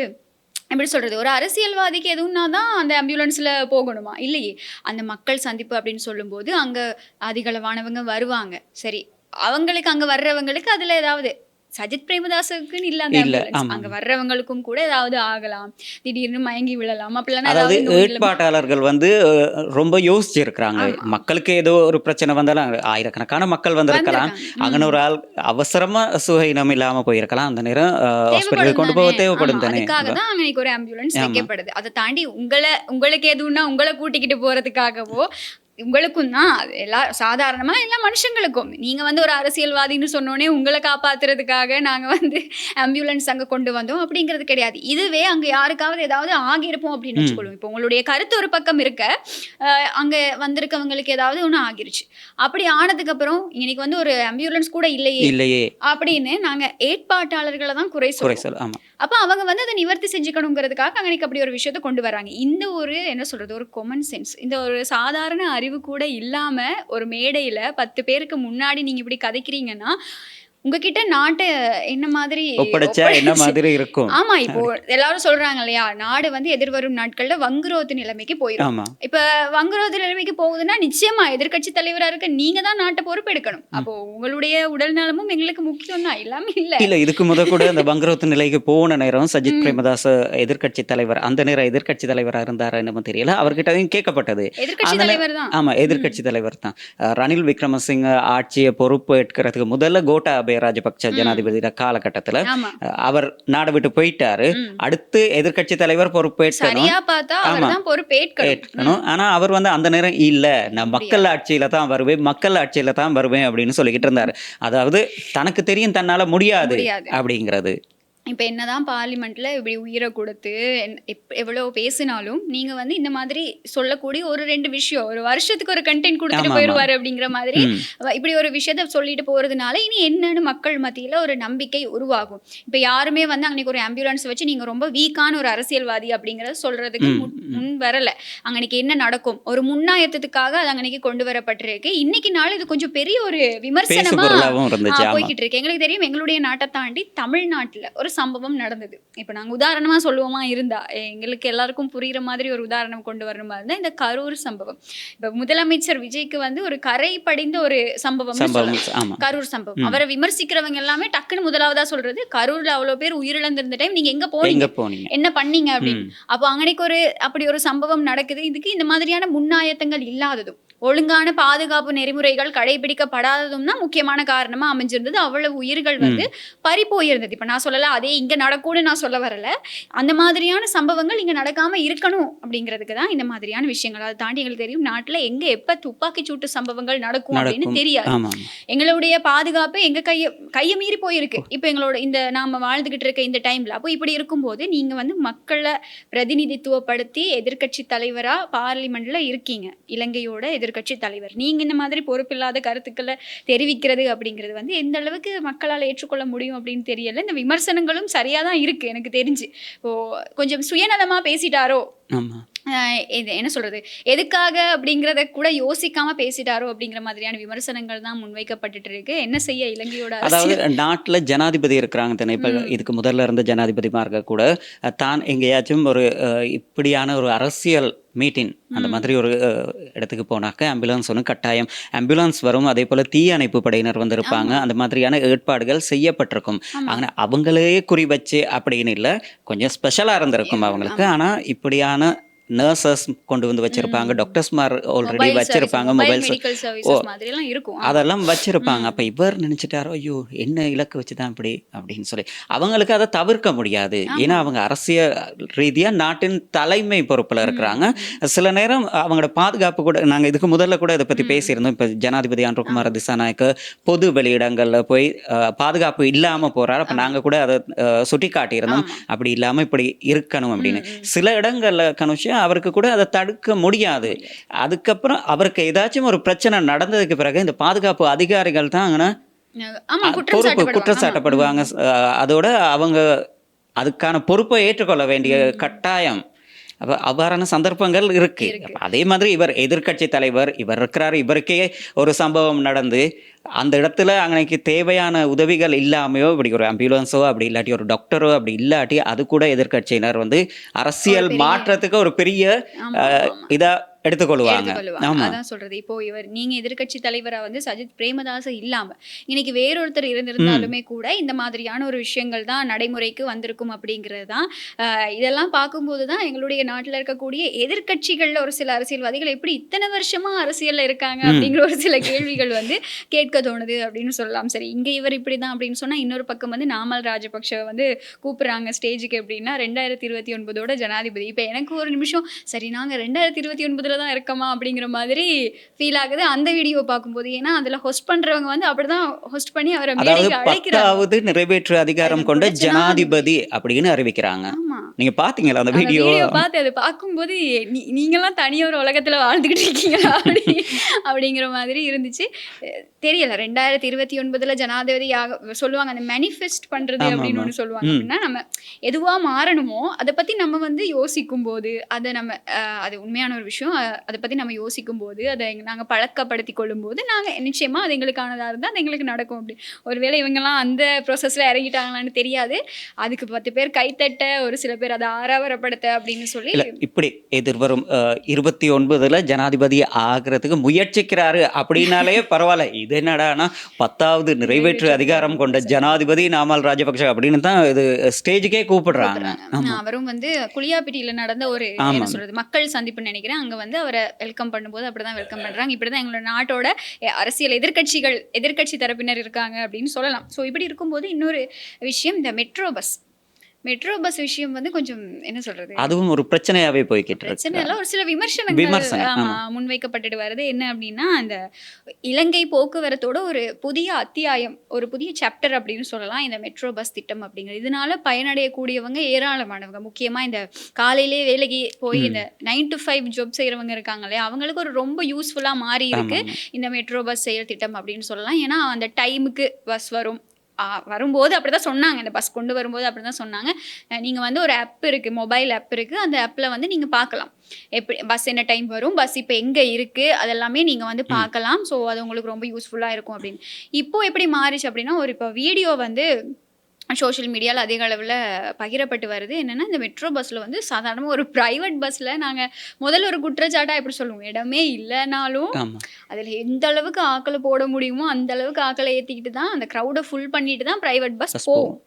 எப்படி சொல்றது, ஒரு அரசியல்வாதிக்கு எதுவும்னா தான் அந்த ஆம்புலன்ஸ்ல போகணுமா? இல்லையே. அந்த மக்கள் சந்திப்பு அப்படின்னு சொல்லும்போது அங்க அதிகளவானவங்க வருவாங்க. சரி, அவங்களுக்கு அங்க வர்றவங்களுக்கு அதுல ஏதாவது சஜித் பிரேமதாசுக்குன்னு இல்ல அந்த இல்ல, ambulance. ஆமா. அங்க வர்றவங்களுக்கும் கூட ஏதாவது ஆகலாம், திடீர்னு மயங்கி விழலாம், அப்படிலாம் அதாவது ஏதாவது நோய்கள் ஏற்பாட்டாளர்கள் வந்து ரொம்ப யோசிச்சிருக்கிறாங்க. மக்களுக்கு ஏதோ ஒரு பிரச்சனை வந்தாலும் ஆயிரக்கணக்கான மக்கள் வந்திருக்கலாம். வந்திருக்காங்க. அங்கன ஒரு ஆள் அவசரமா சுகையினம் இல்லாம போயிருக்கலாம். அந்த நேரம் ஹாஸ்பிட்டலுக்கு கொண்டு போக தேவைப்படும் தானே. அதுக்காக தான் அன்னைக்கு ஒரு ஆம்புலன்ஸ் ஆமா. வைக்கப்படுது. அதை தாண்டி உங்களுக்கு எதுவும்னா உங்களை கூட்டிக்கிட்டு போறதுக்காகவோ உங்களுக்கும் தான் அது சாதாரணமா எல்லா மனுஷங்களுக்கும் நீங்க வந்து ஒரு அரசியல்வாதின்னு சொன்னோடனே உங்களை காப்பாத்துறதுக்காக நாங்க வந்து ஆம்புலன்ஸ் அங்க கொண்டு வந்தோம் அப்படிங்கிறது கிடையாது. இதுவே அங்க யாருக்காவது ஏதாவது ஆகியிருப்போம் அப்படின்னு வச்சுக்கொள்ளும். இப்போ உங்களுடைய கருத்து ஒரு பக்கம் இருக்க, அங்க வந்திருக்கவங்களுக்கு ஏதாவது ஒண்ணு ஆகிருச்சு. அப்படி ஆனதுக்கு அப்புறம் இன்னைக்கு வந்து ஒரு ஆம்புலன்ஸ் கூட இல்லையே அப்படின்னு நாங்க ஏற்பாட்டாளர்களை தான் குறை சொல்றோம். ஆமா. அப்ப அவங்க வந்து அதை நிவர்த்தி செஞ்சுக்கணுங்கிறதுக்காக அன்னைக்கு அப்படி ஒரு விஷயத்த கொண்டு வராங்க. இந்த ஒரு என்ன சொல்றது, ஒரு காமன் சென்ஸ், இந்த ஒரு சாதாரண அறிவு கூட இல்லாம ஒரு மேடையில 10 பேருக்கு முன்னாடி நீங்க இப்படி கதைக்கிறீங்கன்னா உங்ககிட்ட நாட்டை என்ன மாதிரி ஒப்படைச்சா என்ன மாதிரி இருக்கும்? ஆமா, இப்போ எல்லாரும் சொல்றாங்க இல்லையா, நாடு வந்து எதிர்வரும் நாட்கள்ல வங்குரோத்து நிலைமைக்கு போயிடும். ஆமா. இப்ப வங்குரோத்து நிலைமைக்கு போகுதுன்னா நிச்சயமா எதிர்க்கட்சி தலைவரா இருக்க நீங்க தான் நாட்டை பொறுப்பெடுக்கணும். அப்போ உங்களுடைய உடல் நலமும் எங்களுக்கு முக்கியம் தான், எல்லாமே இல்ல இதுக்கு கூட அந்த வங்குரோத்து நிலைக்கு போன நேரம் சஜித் பிரேமதாஸ் எதிர்க்கட்சி தலைவர், அந்த நேரம் எதிர்க்கட்சி தலைவரா இருந்தாரா என்னமோ தெரியல, அவர்கிட்ட கேட்கப்பட்டது. எதிர்க்கட்சி தலைவர் தான். ஆமா, எதிர்க்கட்சி தலைவர் தான். ரணில் விக்ரமசிங்க ஆட்சியை பொறுப்பு ஏற்கிறதுக்கு முதல்ல கோட்டாபய ராஜபக்ச ஜனாதிபதி காலகட்டத்துல அவர் நாடு விட்டு போயிட்டாரு. அடுத்து எதிர்க்கட்சி தலைவர் பொறுப்பேற்கணும். சரியா பார்த்தா அவர்தான் பொறுப்பேற்கணும். ஆனா அவர் வந்து அந்த நேரம் இல்ல, நான் மக்கள் ஆட்சியில தான் வருவேன் அப்படின்னு சொல்லிக்கிட்டு இருந்தாரு. அதாவது தனக்கு தெரியும் தன்னால முடியாது அப்படிங்கிறது. இப்போ என்னதான் பார்லிமெண்ட்ல இப்படி உயிரை கொடுத்து எவ்வளோ பேசினாலும் நீங்க வந்து இந்த மாதிரி சொல்லக்கூடிய ஒரு 2 விஷயம், ஒரு வருஷத்துக்கு ஒரு கண்டென்ட் கொடுத்துட்டு போயிடுவாரு அப்படிங்கிற மாதிரி இப்படி ஒரு விஷயத்த சொல்லிட்டு போறதுனால இனி என்னன்னு மக்கள் மத்தியில ஒரு நம்பிக்கை உருவாகும். இப்போ யாருமே வந்து அன்னைக்கு ஒரு ஆம்புலன்ஸ் வச்சு நீங்க ரொம்ப வீக்கான ஒரு அரசியல்வாதி அப்படிங்கறத சொல்றதுக்கு முன் வரல. அன்னைக்கு என்ன நடக்கும், ஒரு முன்னாயத்துக்காக அது அன்னைக்கு கொண்டு வரப்பட்டிருக்கு. இன்னைக்கு நாள் இது கொஞ்சம் பெரிய ஒரு விமர்சனமா போய்கிட்டு இருக்கு. எங்களுக்கு தெரியும், எங்களுடைய நாட்டை தாண்டி தமிழ்நாட்டுல ஒரு சம்பவம் நடந்தது. இப்போ நாங்கள் உதாரணமா சொல்லுவோமா இருந்தா, எங்களுக்கு எல்லாருக்கும் புரியுற மாதிரி ஒரு உதாரணம் கொண்டு வரணும் மாதிரி தான் இந்த கரூர் சம்பவம். இப்போ முதலமைச்சர் விஜய்க்கு வந்து ஒரு கரை படிந்த ஒரு சம்பவம் கரூர் சம்பவம். அவரை விமர்சிக்கிறவங்க எல்லாமே டக்குன்னு முதலாவதா சொல்றது, கரூர்ல அவ்வளவு பேர் உயிரிழந்திருந்த டைம் நீங்க எங்க போனீங்க, என்ன பண்ணீங்க அப்படின்னு. அப்போ அங்கனைக்கு அப்படி ஒரு சம்பவம் நடக்குது. இதுக்கு இந்த மாதிரியான முன்னாயத்தங்கள் இல்லாததும் ஒழுங்கான பாதுகாப்பு நெறிமுறைகள் கடைபிடிக்கப்படாததும் தான் முக்கியமான காரணமா அமைஞ்சிருந்தது. அவ்வளவு உயிர்கள் வந்து பறி போயிருந்தது. இப்ப நான் சொல்லல அதே இங்க நடக்கும்னு நான் சொல்ல வரல, அந்த மாதிரியான சம்பவங்கள் இங்க நடக்காம இருக்கணும் அப்படிங்கிறதுக்கு தான் இந்த மாதிரியான விஷயங்கள். அதை தாண்டி எங்களுக்கு தெரியும், நாட்டுல எங்க எப்ப துப்பாக்கி சூட்டு சம்பவங்கள் நடக்கும் அப்படின்னு தெரியாது. எங்களுடைய பாதுகாப்பு எங்க கையை மீறி போயிருக்கு இப்ப எங்களோட இந்த நாம வாழ்ந்துகிட்டு இருக்க இந்த டைம்ல. அப்போ இப்படி இருக்கும்போது நீங்க வந்து மக்களை பிரதிநிதித்துவப்படுத்தி எதிர்க்கட்சி தலைவரா பார்லிமெண்ட்ல இருக்கீங்க, இலங்கையோட எதிர்க்கட்சி தலைவர். நீங்க இந்த மாதிரி பொறுப்பில்லாத கருத்துக்களை தெரிவிக்கிறது அப்படிங்கிறது வந்து எந்த அளவுக்கு மக்களால் ஏற்றுக்கொள்ள முடியும் அப்படின்னு தெரியல. இந்த விமர்சனங்களும் சரியா தான் இருக்கு எனக்கு தெரிஞ்சு. இப்போ கொஞ்சம் சுயநலமா பேசிட்டாரோ, இது என்ன சொல்றது, எதுக்காக அப்படிங்கிறத கூட யோசிக்காம பேசிட்டாரோ அப்படிங்கிற மாதிரியான விமர்சனங்கள் தான் முன்வைக்கப்பட்டு இருக்கு. என்ன செய்ய இலங்கையோட, அதாவது நாட்டுல ஜனாதிபதி இருக்கிறாங்க தானே, இப்ப இதுக்கு முதல்ல இருந்த ஜனாதிபதிமார்கள் கூட தான் எங்கேயாச்சும் ஒரு இப்படியான ஒரு அரசியல் மீட்டிங் அந்த மாதிரி ஒரு இடத்துக்கு போனாக்க ஆம்புலன்ஸ் ஒன்று கட்டாயம் ஆம்புலன்ஸ் வரும். அதே போல தீயணைப்பு படையினர் வந்திருப்பாங்க. அந்த மாதிரியான ஏற்பாடுகள் செய்யப்பட்டிருக்கும். ஆனால் அவங்களே குறி வச்சு அப்படின்னு இல்லை, கொஞ்சம் ஸ்பெஷலாக இருந்திருக்கும் அவங்களுக்கு. ஆனால் இப்படியான நர்சஸ் கொண்டு வந்து வச்சிருப்பாங்க, டாக்டர்ஸ்மார் ஆல்ரெடி வச்சிருப்பாங்க, மொபைல் மெடிக்கல் சர்வீசஸ் மாதிரி எல்லாம் இருக்கும். அதெல்லாம் வச்சிருப்பாங்க. அப்ப இவர் நினைச்சிட்டாரோ, ஐயோ என்ன இலக்கு வச்சுதான் இப்படி அப்படின்னு சொல்லி. அவங்களுக்கு அதை தவிர்க்க முடியாது. ஏன்னா அவங்க அரசியல் ரீதியா நாட்டின் தலைமை பொறுப்புல இருக்கிறாங்க. சில நேரம் அவங்களோட பாதுகாப்பு கூட, நாங்க இதுக்கு முதல்ல கூட இதை பத்தி பேசியிருந்தோம். இப்ப ஜனாதிபதி அன்ருகுமார திசாநாயக்க பொது வெளியிடங்கள்ல போய் பாதுகாப்பு இல்லாம போறாரு. அப்ப நாங்க கூட அதை சுட்டி காட்டியிருந்தோம், அப்படி இல்லாம இப்படி இருக்கணும் அப்படின்னு. சில இடங்கள்ல கனுஷா அவருக்கு கூட அதை தடுக்க முடியாது. அதுக்கப்புறம் அவருக்கு ஏதாச்சும் ஒரு பிரச்சனை நடந்ததுக்கு பிறகு இந்த பாதுகாப்பு அதிகாரிகள் தான் பொறுப்பு குற்றம் சாட்டப்படுவாங்க. அதோட அவங்க அதுக்கான பொறுப்பை ஏற்றுக்கொள்ள வேண்டிய கட்டாயம், அவ்வாறான சந்தர்ப்பங்கள் இருக்கு. அதே மாதிரி இவர் எதிர்க்கட்சி தலைவர், இவர் இருக்கிறாரு, இவருக்கே ஒரு சம்பவம் நடந்து அந்த இடத்துல அன்னைக்கு தேவையான உதவிகள் இல்லாமையோ, இப்படி ஒரு ஆம்புலன்ஸோ அப்படி இல்லாட்டி ஒரு டாக்டரோ அப்படி இல்லாட்டி, அது கூட எதிர்க்கட்சியினர் அரசியல் மாற்றத்துக்கு ஒரு பெரிய இதா எடுத்துக்கொள்வாங்க. அதான் சொல்றது. இப்போ நீங்க எதிர்க்கட்சி தலைவரா சஜித் பிரேமதாச இல்லாம இன்னைக்கு வேறொருத்தர் இருந்திருந்தாலுமே கூட இந்த மாதிரியான ஒரு விஷயங்கள் தான் நடைமுறைக்கு வந்திருக்கும் அப்படிங்கிறது தான். இதெல்லாம் பார்க்கும்போதுதான் எங்களுடைய நாட்டில் இருக்கக்கூடிய எதிர்க்கட்சிகள்ல ஒரு சில அரசியல்வாதிகள் எப்படி இத்தனை வருஷமா அரசியல்ல இருக்காங்க அப்படிங்கிற ஒரு சில கேள்விகள் கேட்க தோணுது அப்படின்னு சொல்லலாம். சரி, இங்க இவர் இப்படிதான் அப்படின்னு சொன்னா, இன்னொரு பக்கம் நாமல் ராஜபக்ஷ கூப்பிடுறாங்க ஸ்டேஜுக்கு. எப்படின்னா 2029 ஜனாதிபதி. இப்ப எனக்கு ஒரு நிமிஷம் சரி, நாங்க 2029 தான் இருக்கமா அப்படிங்கிற மாதிரி ஃபீல் ஆகுது அந்த வீடியோ பார்க்கும்போது. ஏன்னா அதுல ஹோஸ்ட் பண்றவங்க அப்படிதான் ஹோஸ்ட் பண்ணி அவரை மேடைக்கு அழைக்கிறாங்க. நிறைவேற்று அதிகாரம் கொண்ட ஜனாதிபதி அப்படின்னு அறிவிக்கிறாங்க. நீங்க பாத்தீங்களா அந்த வீடியோ? பார்த்து அதை பார்க்கும்போது நீங்கெல்லாம் தனியா ஒரு உலகத்துல வாழ்ந்துகிட்டு இருக்கீங்களா அப்படிங்கிற மாதிரி இருந்துச்சு. தெரியல, 2029 ஜனாதிபதி சொல்லுவாங்க அந்த மேனிஃபெஸ்ட் பண்றது அப்படின்னு ஒன்று சொல்லுவாங்க. அப்படின்னா நம்ம எதுவா மாறணுமோ அதை பத்தி நம்ம யோசிக்கும் போது, அதை நம்ம அது உண்மையான ஒரு விஷயம், அதை பத்தி நம்ம யோசிக்கும் போது, அதை நாங்க பழக்கப்படுத்தி கொள்ளும் போது நாங்க நிச்சயமா அது எங்களுக்கானதா இருந்தா அது எங்களுக்கு நடக்கும். அப்படி ஒருவேளை இவங்கெல்லாம் அந்த ப்ராசஸ்ல இறங்கிட்டாங்களான்னு தெரியாது. அதுக்கு 10 பேர் கைத்தட்ட, ஒரு சில பேர் அதை ஆரவாரப்படுத்த அப்படின்னு சொல்லி இப்படி எதிர்வரும் 29 ஜனாதிபதி ஆகிறதுக்கு முயற்சிக்கிறாரு அப்படின்னாலே பரவாயில்ல. இது என்னடானா 10வது நிறைவேற்று அதிகாரம் கொண்ட ஜனாதிபதி நாமல் ராஜபக்ஷ அப்படின்னு தான் இது ஸ்டேஜுக்கே கூப்பிடுறாங்க. அவரும் குளியாப்பிட்டியில நடந்த ஒரு என்ன சொல்றது மக்கள் சந்திப்பு நினைக்கிறேன். அங்க அவரை வெல்கம் பண்ணும்போது அப்படிதான் வெல்கம் பண்றாங்க. இப்படிதான் எங்களோட நாட்டோட அரசியல் எதிர்க்கட்சி தரப்பினர் இருக்காங்க அப்படின்னு சொல்லலாம். ஸோ இப்படி இருக்கும்போது இன்னொரு விஷயம், இந்த மெட்ரோ பஸ் விஷயம் கொஞ்சம் என்ன சொல்றது, அதுவும் ஒரு பிரச்சனையாவே போய்கிட்டு இருக்கு. பிரச்சனை எல்லாம் ஒரு சில விமர்சனங்கள் முன்வைக்கப்பட்டு வருது. என்ன அப்படின்னா, அந்த இலங்கை போக்குவரத்தோட ஒரு புதிய அத்தியாயம், ஒரு புதிய சாப்டர் அப்படின்னு சொல்லலாம் இந்த மெட்ரோ பஸ் திட்டம் அப்படிங்கிறது. இதனால பயனடையக்கூடியவங்க ஏராளமானவங்க. முக்கியமா இந்த காலையிலே வேலைக்கு போய் இந்த 9 to 5 ஜாப் செய்யறவங்க இருக்காங்களே, அவங்களுக்கு ஒரு ரொம்ப யூஸ்ஃபுல்லா மாறி இருக்கு இந்த மெட்ரோ பஸ் செயல் திட்டம் அப்படின்னு சொல்லலாம். ஏன்னா அந்த டைமுக்கு பஸ் வரும்போது அப்படிதான் சொன்னாங்க, இந்த பஸ் கொண்டு வரும்போது அப்படிதான் சொன்னாங்க. நீங்க ஒரு ஆப் இருக்கு, மொபைல் ஆப் இருக்கு, அந்த ஆப்ல நீங்க பார்க்கலாம் எப்படி பஸ் என்ன டைம் வரும், பஸ் இப்போ எங்க இருக்கு, அதெல்லாமே நீங்க பார்க்கலாம். ஸோ அது உங்களுக்கு ரொம்ப யூஸ்ஃபுல்லா இருக்கும் அப்படின்னு. இப்போ எப்படி மாறிச்சு அப்படின்னா, இப்போ வீடியோ சோஷியல் மீடியாவில் அதிக அளவில் பகிரப்பட்டு வருது. என்னென்னா, இந்த மெட்ரோ பஸ்ஸில் சாதாரணமாக ஒரு ப்ரைவேட் பஸ்ஸில் நாங்கள் முதல்ல ஒரு குற்றச்சாட்டாக எப்படி சொல்லுவோம், இடமே இல்லைனாலும் அதில் எந்த அளவுக்கு ஆக்களை போட முடியுமோ அந்த அளவுக்கு ஆக்களை ஏற்றிக்கிட்டு தான் அந்த க்ரௌடை ஃபுல் பண்ணிட்டு தான் ப்ரைவேட் பஸ் போகும்.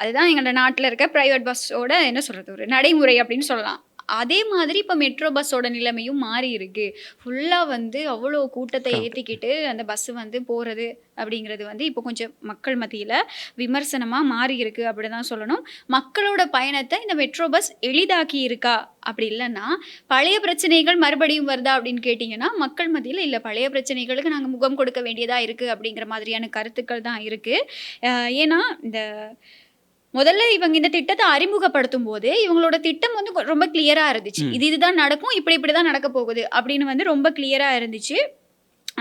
அதுதான் எங்களோட நாட்டில் இருக்க ப்ரைவேட் பஸ்ஸோட என்ன சொல்கிறது ஒரு நடைமுறை அப்படின்னு சொல்லலாம். அதே மாதிரி இப்போ மெட்ரோ பஸ்ஸோட நிலைமையும் மாறி இருக்கு. ஃபுல்லாக அவ்வளோ கூட்டத்தை ஏற்றிக்கிட்டு அந்த பஸ்ஸு போகிறது அப்படிங்கிறது இப்போ கொஞ்சம் மக்கள் மத்தியில் விமர்சனமாக மாறி இருக்கு அப்படி தான் சொல்லணும். மக்களோட பயணத்தை இந்த மெட்ரோ பஸ் எளிதாக்கி இருக்கா அப்படி இல்லைன்னா பழைய பிரச்சனைகள் மறுபடியும் வருதா அப்படின்னு கேட்டிங்கன்னா, மக்கள் மத்தியில் இல்லை, பழைய பிரச்சனைகளுக்கு நாங்கள் முகம் கொடுக்க வேண்டியதாக இருக்குது அப்படிங்கிற மாதிரியான கருத்துக்கள் தான் இருக்குது. ஏன்னா முதல்ல இவங்க இந்த திட்டத்தை அறிமுகப்படுத்தும் போது இவங்களோட திட்டம் ரொம்ப கிளியரா இருந்துச்சு. இதுதான் நடக்கும், இப்படிதான் நடக்க போகுது அப்படின்னு ரொம்ப கிளியரா இருந்துச்சு.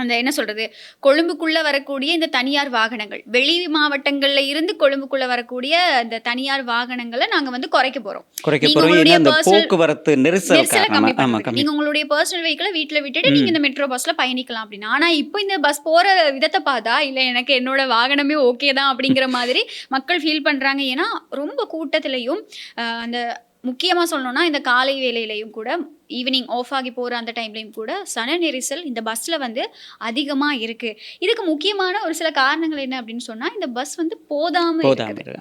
அந்த என்ன சொல்றது, கொழும்புக்குள்ள வரக்கூடிய இந்த தனியார் வாகனங்கள், வெளி மாவட்டங்கள்ல இருந்து கொழும்புக்குள்ள வரக்கூடிய இந்த தனியார் வாகனங்களை நாங்க குறைக்க போறோம். போக்குவரத்து நெரிசல் கம்மி பண்ணுங்க. நீங்க உங்களுடைய பர்சனல் வெஹிக்கிளை வீட்டுல விட்டுட்டு நீங்க இந்த மெட்ரோ பஸ்ல பயணிக்கலாம் அப்படின்னு. ஆனா இப்போ இந்த பஸ் போற விதத்தை பார்த்தா இல்ல எனக்கு என்னோட வாகனமே ஓகே தான் அப்படிங்கிற மாதிரி மக்கள் ஃபீல் பண்றாங்க. ஏன்னா ரொம்ப கூட்டத்திலையும் அந்த முக்கியமாக சொல்லணும்னா இந்த காலை வேலையிலையும் கூட ஈவினிங் ஆஃப் ஆகி போகிற அந்த டைம்லையும் கூட சன நெரிசல் இந்த பஸ்ஸில் வந்து அதிகமாக இருக்குது. இதுக்கு முக்கியமான ஒரு சில காரணங்கள் என்ன அப்படின்னு சொன்னால், இந்த பஸ் வந்து போதாமல் இருக்குது.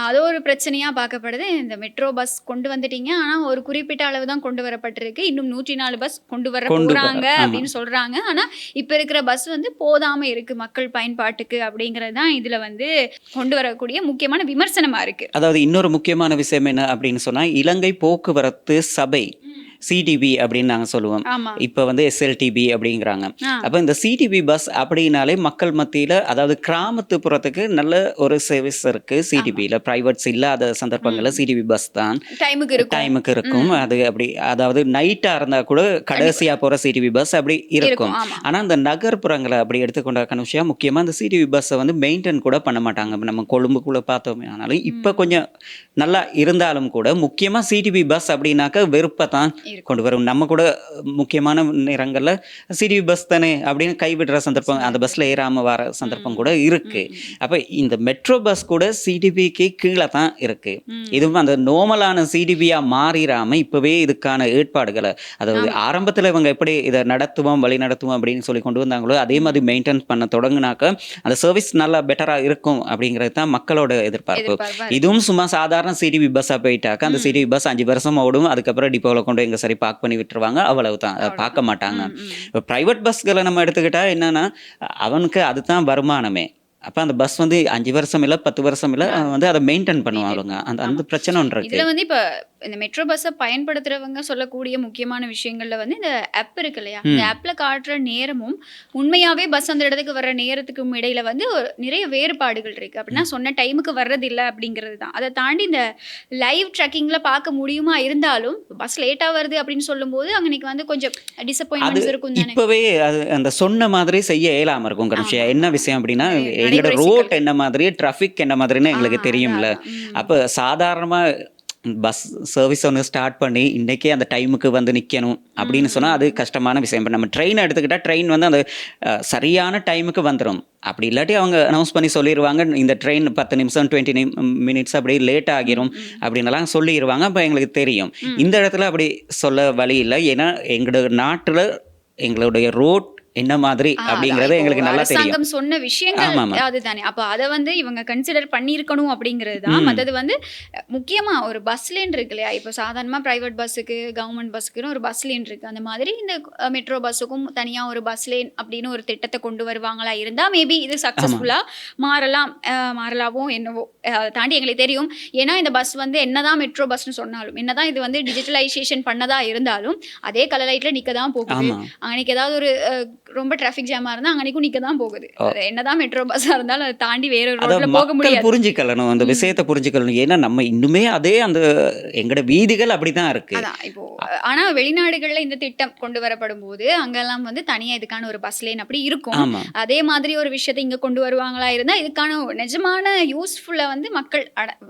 அது ஒரு பிரச்சனையாக பார்க்கப்படுது. இந்த மெட்ரோ பஸ் கொண்டு வந்துட்டீங்க, ஆனால் ஒரு குறிப்பிட்ட அளவு தான் கொண்டு வரப்பட்டிருக்கு. இன்னும் 104 பஸ் கொண்டு வர போகிறாங்க அப்படின்னு சொல்கிறாங்க. ஆனால் இப்போ இருக்கிற பஸ் வந்து போதாமல் இருக்குது மக்கள் பயன்பாட்டுக்கு அப்படிங்கிறது தான் இதில் வந்து கொண்டு வரக்கூடிய முக்கியமான விமர்சனமாக இருக்குது. அதாவது இன்னொரு முக்கியமான விஷயம் என்ன அப்படின்னு சொன்னால், இலங்கை போக்குவரத்து சபை சிடிபி அப்படின்னு நாங்கள் சொல்லுவோம். இப்போ வந்து எஸ்எல்டிபி அப்படிங்கிறாங்க. அப்போ இந்த சிடிபி பஸ் அப்படின்னாலே மக்கள் மத்தியில், அதாவது கிராமத்துப்புறத்துக்கு நல்ல ஒரு சர்வீஸ் இருக்கு சிடிபியில். பிரைவேட்ஸ் இல்லாத சந்தர்ப்பங்களில் சிடிபி பஸ் தான் டைமுக்கு இருக்கும். அது அப்படி, அதாவது நைட்டாக இருந்தால் கூட கடைசியாக போகிற சிடிபி பஸ் அப்படி இருக்கும். ஆனால் இந்த நகர்ப்புறங்களை அப்படி எடுத்துக்கொண்ட கனுஷியா, முக்கியமாக இந்த சிடிபி பஸ்ஸை வந்து மெயின்டைன் கூட பண்ண மாட்டாங்க. நம்ம கொழும்புக்குள்ளே பார்த்தோமே ஆனாலும் இப்போ கொஞ்சம் நல்லா இருந்தாலும் கூட, முக்கியமாக சிடிபி பஸ் அப்படின்னாக்க வெறுப்பை தான் கொண்டு வரும். நம்ம கூட முக்கியமான நேரங்களில் சிடிபி பஸ் தானே அப்படின்னு கைவிடுற சந்தர்ப்பம், அந்த பஸ்ஸில் ஏறாமல் வர சந்தர்ப்பம் கூட இருக்கு. அப்போ இந்த மெட்ரோ பஸ் கூட சிடிபிக்கு கீழே தான் இருக்கு. இதுவும் அந்த நார்மலான சிடிபியாக மாறிடாமல் இப்போவே இதுக்கான ஏற்பாடுகளை, அதாவது ஆரம்பத்தில் இவங்க எப்படி இதை வழி நடத்துவோம் அப்படின்னு சொல்லி கொண்டு வந்தாங்களோ, அதே மாதிரி மெயின்டைன் பண்ண தொடங்கினாக்க அந்த சர்வீஸ் நல்லா பெட்டராக இருக்கும் அப்படிங்கிறது தான் மக்களோட எதிர்பார்ப்பு. இதுவும் சும்மா சாதாரண சிடிபி பஸ்ஸாக போயிட்டாக்க அந்த சிடிபி பஸ் 5 வருஷம் ஓடும். அதுக்கப்புறம் டிப்போவில் கொண்டு எங்க சரி பார்க் பண்ணி விட்டுருவாங்க, அவ்வளவு தான், பார்க்க மாட்டாங்க. இப்போ ப்ரைவேட் பஸ்களை நம்ம எடுத்துக்கிட்டா என்னன்னா, அவனுக்கு அதுதான் வருமானமே. அப்போ அந்த பஸ் வந்து 5 வருஷம் இல்லை 10 வருஷம் இல்லை வந்து அதை மெயின்டைன் பண்ணுவாங்க. அந்த பிரச்சனை ஒன்று இருக்கு. இதில் வந்து இப்போ இந்த மெட்ரோ பஸ்ஸை பயன்படுத்துகிறவங்க சொல்லக்கூடிய முக்கியமான விஷயங்களில் வந்து இந்த ஆப் இருக்கு இல்லையா, இந்த ஆப்பில் காட்டுற நேரமும் உண்மையாகவே பஸ் அந்த இடத்துக்கு வர்ற நேரத்துக்கும் இடையில வந்து நிறைய வேறுபாடுகள் இருக்குது. அப்படின்னா சொன்ன டைமுக்கு வர்றதில்லை அப்படிங்கிறது தான். அதை தாண்டி இந்த லைவ் ட்ராக்கிங்கில் பார்க்க முடியுமா இருந்தாலும் பஸ் லேட்டாக வருது அப்படின்னு சொல்லும்போது அன்னைக்கு வந்து கொஞ்சம் டிசப்பாயின்மெண்ட்ஸ் இருக்கும் தானே. இப்போவே அது அந்த சொன்ன மாதிரி செய்ய இயலாமல் இருக்கும். கடைசியா என்ன விஷயம் அப்படின்னா, எங்களோட ரோட் என்ன மாதிரி, டிராஃபிக் என்ன மாதிரின்னு எங்களுக்கு தெரியும்ல. அப்போ சாதாரணமாக பஸ் சர்வீஸ் ஒன்று ஸ்டார்ட் பண்ணி இன்றைக்கே அந்த டைமுக்கு வந்து நிற்கணும் அப்படின்னு சொன்னால் அது கஷ்டமான விஷயம். இப்போ நம்ம ட்ரெயின் எடுத்துக்கிட்டால் ட்ரெயின் வந்து அந்த சரியான டைமுக்கு வந்துடும். அப்படி இல்லாட்டி அவங்க அனௌன்ஸ் பண்ணி சொல்லிடுவாங்க, இந்த ட்ரெயின் 10 நிமிஷம் 20 மினிட்ஸ் அப்படி லேட் ஆகிரும் அப்படின்னலாம் சொல்லிடுவாங்க. அப்போ எங்களுக்கு தெரியும். இந்த இடத்துல அப்படி சொல்ல வழி இல்லை. ஏன்னா எங்களோட நாட்டில் எங்களுடைய ரோட் என்ன மாதிரி அப்படிங்கறது எங்களுக்கு நல்லா தெரியும். அரசாங்கம் சொன்ன விஷயங்கள் அதுதானே. அப்போ அதை வந்து இவங்க கன்சிடர் பண்ணியிருக்கணும் அப்படிங்கிறது தான். மற்றது வந்து முக்கியமா ஒரு பஸ் லேன் இருக்கு இல்லையா, இப்போ சாதாரணமாக ப்ரைவேட் பஸ்ஸுக்கு கவர்மெண்ட் பஸ்ஸுக்குன்னு ஒரு பஸ் லேன் இருக்கு. அந்த மாதிரி இந்த மெட்ரோ பஸ்ஸுக்கும் தனியாக ஒரு பஸ் லேன் அப்படின்னு ஒரு திட்டத்தை கொண்டு வருவாங்களா இருந்தால் மேபி இது சக்ஸஸ்ஃபுல்லாக மாறலாமோ என்னவோ. அதை தாண்டி எங்களுக்கு தெரியும். ஏன்னா இந்த பஸ் வந்து என்னதான் மெட்ரோ பஸ்ன்னு சொன்னாலும், என்னதான் இது வந்து டிஜிட்டலைசேஷன் பண்ணதா இருந்தாலும் அதே கலர் லைட்டில் நிற்க தான் போகுது. அன்னைக்கு ஏதாவது ஒரு ரொம்ப டிராஃபிக் ஜாமா இருந்தா அங்கனைக்கும் நிக்க தான் போகுது. என்னதான் மெட்ரோ பஸ்ஸா இருந்தாலும் அதை தாண்டி வேற ரோட்ல போக முடியாது. புரிஞ்சுக்கணும், அந்த விஷயத்தை புரிஞ்சுக்கணும். ஏன்னா நம்ம இன்னுமே அதே அந்த எங்கட வீதிகள் அப்படிதான் இருக்கு. இப்போ ஆனா வெளிநாடுகள்ல இந்த திட்டம் கொண்டு வரப்படும் போது அங்கெல்லாம் வந்து தனியா இதுக்கான ஒரு பஸ் லேன் அப்படி இருக்கும். அதே மாதிரி ஒரு விஷயத்தை இங்க கொண்டு வருவாங்களா இருந்தா இதுக்கான நிஜமான யூஸ்ஃபுல்லா வந்து மக்கள்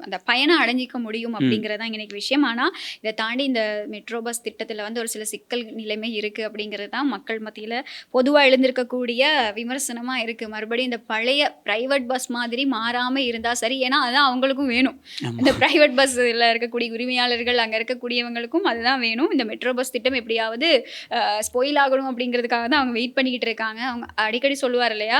அந்த பயனை அடைஞ்சிக்க முடியும் அப்படிங்கறதா இன்னைக்கு விஷயம். ஆனா இதை தாண்டி இந்த மெட்ரோ பஸ் திட்டத்துல வந்து ஒரு சில சிக்கல் நிலைமை இருக்கு அப்படிங்கிறது தான் மக்கள் மத்தியில பொதுவாக எழுந்திருக்கக்கூடிய விமர்சனமா இருக்கு. மறுபடியும் இந்த பழைய பிரைவேட் பஸ் மாதிரி மாறாம இருந்தா சரி. ஏன்னா அதுதான் அவங்களுக்கும் வேணும். இந்த பிரைவேட் பஸ்ல இருக்கக்கூடிய உரிமையாளர்கள் அங்க இருக்கக்கூடியவங்களுக்கும் அதுதான் வேணும். இந்த மெட்ரோ பஸ் திட்டம் எப்படியாவது ஸ்பாயில் ஆகணும் அப்படிங்கிறதுக்காக தான் அவங்க வெயிட் பண்ணிக்கிட்டு இருக்காங்க. அவங்க அடிக்கடி சொல்லுவார் இல்லையா,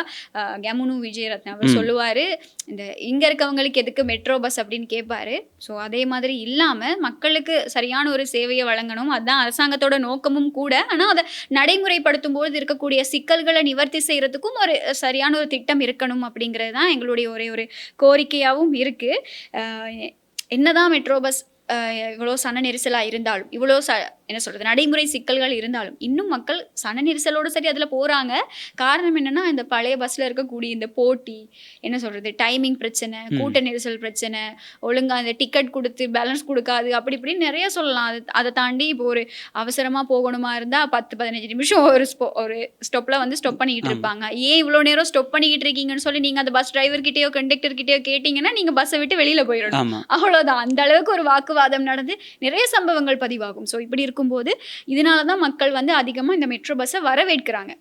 கமுனு விஜயரத்னம் அவர் சொல்லுவாரு, இந்த இங்க இருக்கவங்களுக்கு எதுக்கு மெட்ரோ பஸ் அப்படின்னு கேட்பாரு. ஸோ அதே மாதிரி இல்லாம மக்களுக்கு சரியான ஒரு சேவையை வழங்கணும், அதுதான் அரசாங்கத்தோட நோக்கமும் கூட. ஆனா அதை நடைமுறைப்படுத்தும் போது இருக்கக்கூடிய சிக்கல்களை நிவர்த்தி செய்யறதுக்கும் ஒரு சரியான ஒரு திட்டம் இருக்கணும் அப்படிங்கிறது தான் எங்களுடைய ஒரே ஒரு கோரிக்கையாகவும் இருக்கு. என்னதான் மெட்ரோ பஸ் இவ்வளோ சன நெரிசலாக இருந்தாலும், இவ்வளோ என்ன சொல்கிறது நடைமுறை சிக்கல்கள் இருந்தாலும் இன்னும் மக்கள் சன நெரிசலோடு சரி அதில் போகிறாங்க. காரணம் என்னென்னா இந்த பழைய பஸ்ஸில் இருக்கக்கூடிய இந்த போட்டி, என்ன சொல்கிறது டைமிங் பிரச்சனை, கூட்ட நெரிசல் பிரச்சனை, ஒழுங்காக இந்த டிக்கெட் கொடுத்து பேலன்ஸ் கொடுக்காது, அப்படி இப்படின்னு நிறைய சொல்லலாம். அதை தாண்டி இப்போ ஒரு அவசரமாக போகணுமா இருந்தால் 10-15 நிமிஷம் ஒரு ஸ்டாப்பில் வந்து ஸ்டாப் பண்ணிக்கிட்டு இருப்பாங்க. ஏன் இவ்வளோ நேரம் ஸ்டாப் பண்ணிக்கிட்டு இருக்கீங்கன்னு சொல்லி நீங்கள் அந்த பஸ் டிரைவர்கிட்டயோ கண்டக்டர்கிட்டயோ கேட்டிங்கன்னா நீங்கள் பஸ்ஸை விட்டு வெளியில் போயிடணும். அவ்வளோதான். அந்த அளவுக்கு ஒரு வாக்குவாதம் நடந்து நிறைய சம்பவங்கள் பதிவாகும். ஸோ இப்படி இருக்கும்போது இதனால தான் மக்கள் வந்து அதிகமாக இந்த மெட்ரோ பஸ்ஸை வரவேற்கிறாங்க.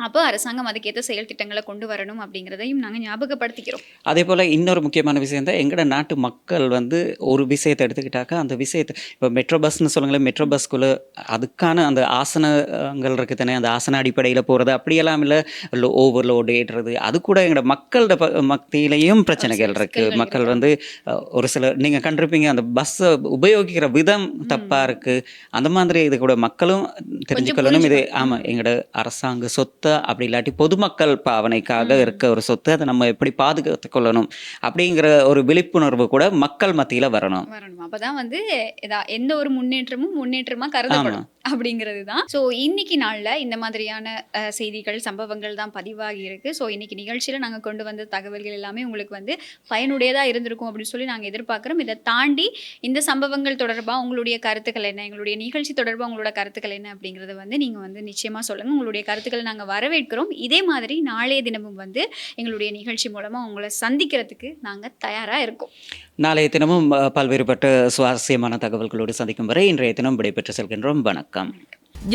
அப்போ அரசாங்கம் அதுக்கேற்ற செயல் திட்டங்களை கொண்டு வரணும் அப்படிங்கிறதையும் நாங்கள் ஞாபகப்படுத்திக்கிறோம். அதே போல் இன்னொரு முக்கியமான விஷயம் தான், எங்களோட நாட்டு மக்கள் வந்து ஒரு விஷயத்தை எடுத்துக்கிட்டாக்கா அந்த விஷயத்தை இப்போ மெட்ரோ பஸ்ன்னு சொல்லுங்களேன், மெட்ரோ பஸ்க்குள்ளே அதுக்கான அந்த ஆசனங்கள் இருக்குது தானே, அந்த ஆசன அடிப்படையில் போகிறது அப்படியெல்லாம் இல்லை, ஓவர்லோடு ஏற்றுறது, அது கூட எங்களோட மக்களோட மத்தியிலையும் பிரச்சனைகள் இருக்குது. மக்கள் வந்து ஒரு சில நீங்கள் கண்டிருப்பீங்க அந்த பஸ்ஸை உபயோகிக்கிற விதம் தப்பாக இருக்குது. அந்த மாதிரி இது கூட மக்களும் தெரிஞ்சுக்கொள்ளணும். இது ஆமாம் எங்களோட அரசாங்க சொத்தை அப்படி இல்லாட்டி பொதுமக்கள் பாவனைக்காக இருக்க ஒரு சொத்து, அதை நம்ம எப்படி பாதுகாத்து கொள்ளணும் அப்படிங்கிற ஒரு விழிப்புணர்வு கூட மக்கள் மத்தியில் வரணும். அப்பதான் வந்து எந்த ஒரு முன்னேற்றமா கருதப்படும் அப்படிங்கிறது தான். ஸோ இன்னைக்கு நாளில் இந்த மாதிரியான செய்திகள் சம்பவங்கள் தான் பதிவாகி இருக்கு. ஸோ இன்னைக்கு நிகழ்ச்சியில் நாங்கள் கொண்டு வந்த தகவல்கள் எல்லாமே உங்களுக்கு வந்து பயனுடையதாக இருந்திருக்கும் அப்படின்னு சொல்லி நாங்கள் எதிர்பார்க்குறோம். இதை தாண்டி இந்த சம்பவங்கள் தொடர்பாக உங்களுடைய கருத்துக்கள் என்ன, எங்களுடைய நிகழ்ச்சி தொடர்பாக உங்களோட கருத்துக்கள் என்ன அப்படிங்கிறத வந்து நீங்கள் வந்து நிச்சயமாக சொல்லுங்கள். உங்களுடைய கருத்துக்களை நாங்கள் வரவேற்கிறோம். இதே மாதிரி நாளைய தினமும் வந்து எங்களுடைய நிகழ்ச்சி மூலமாக உங்களை சந்திக்கிறதுக்கு நாங்கள் தயாராக இருக்கோம். நாளைய தினமும் பல்வேறுபட்ட சுவாரஸ்யமான தகவல்களோடு சந்திக்கும் வரை இன்றைய தினம் விடைபெற்று செல்கின்றோம். வணக்கம்.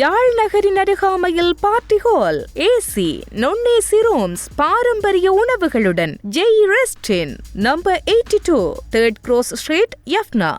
யாழ் நகரின் அருகாமையில் party hall, AC, non-AC rooms, பாரம்பரிய உணவுகளுடன் ஜெய் ரெஸ்டின், number 82, 3rd Cross Street, Jaffna.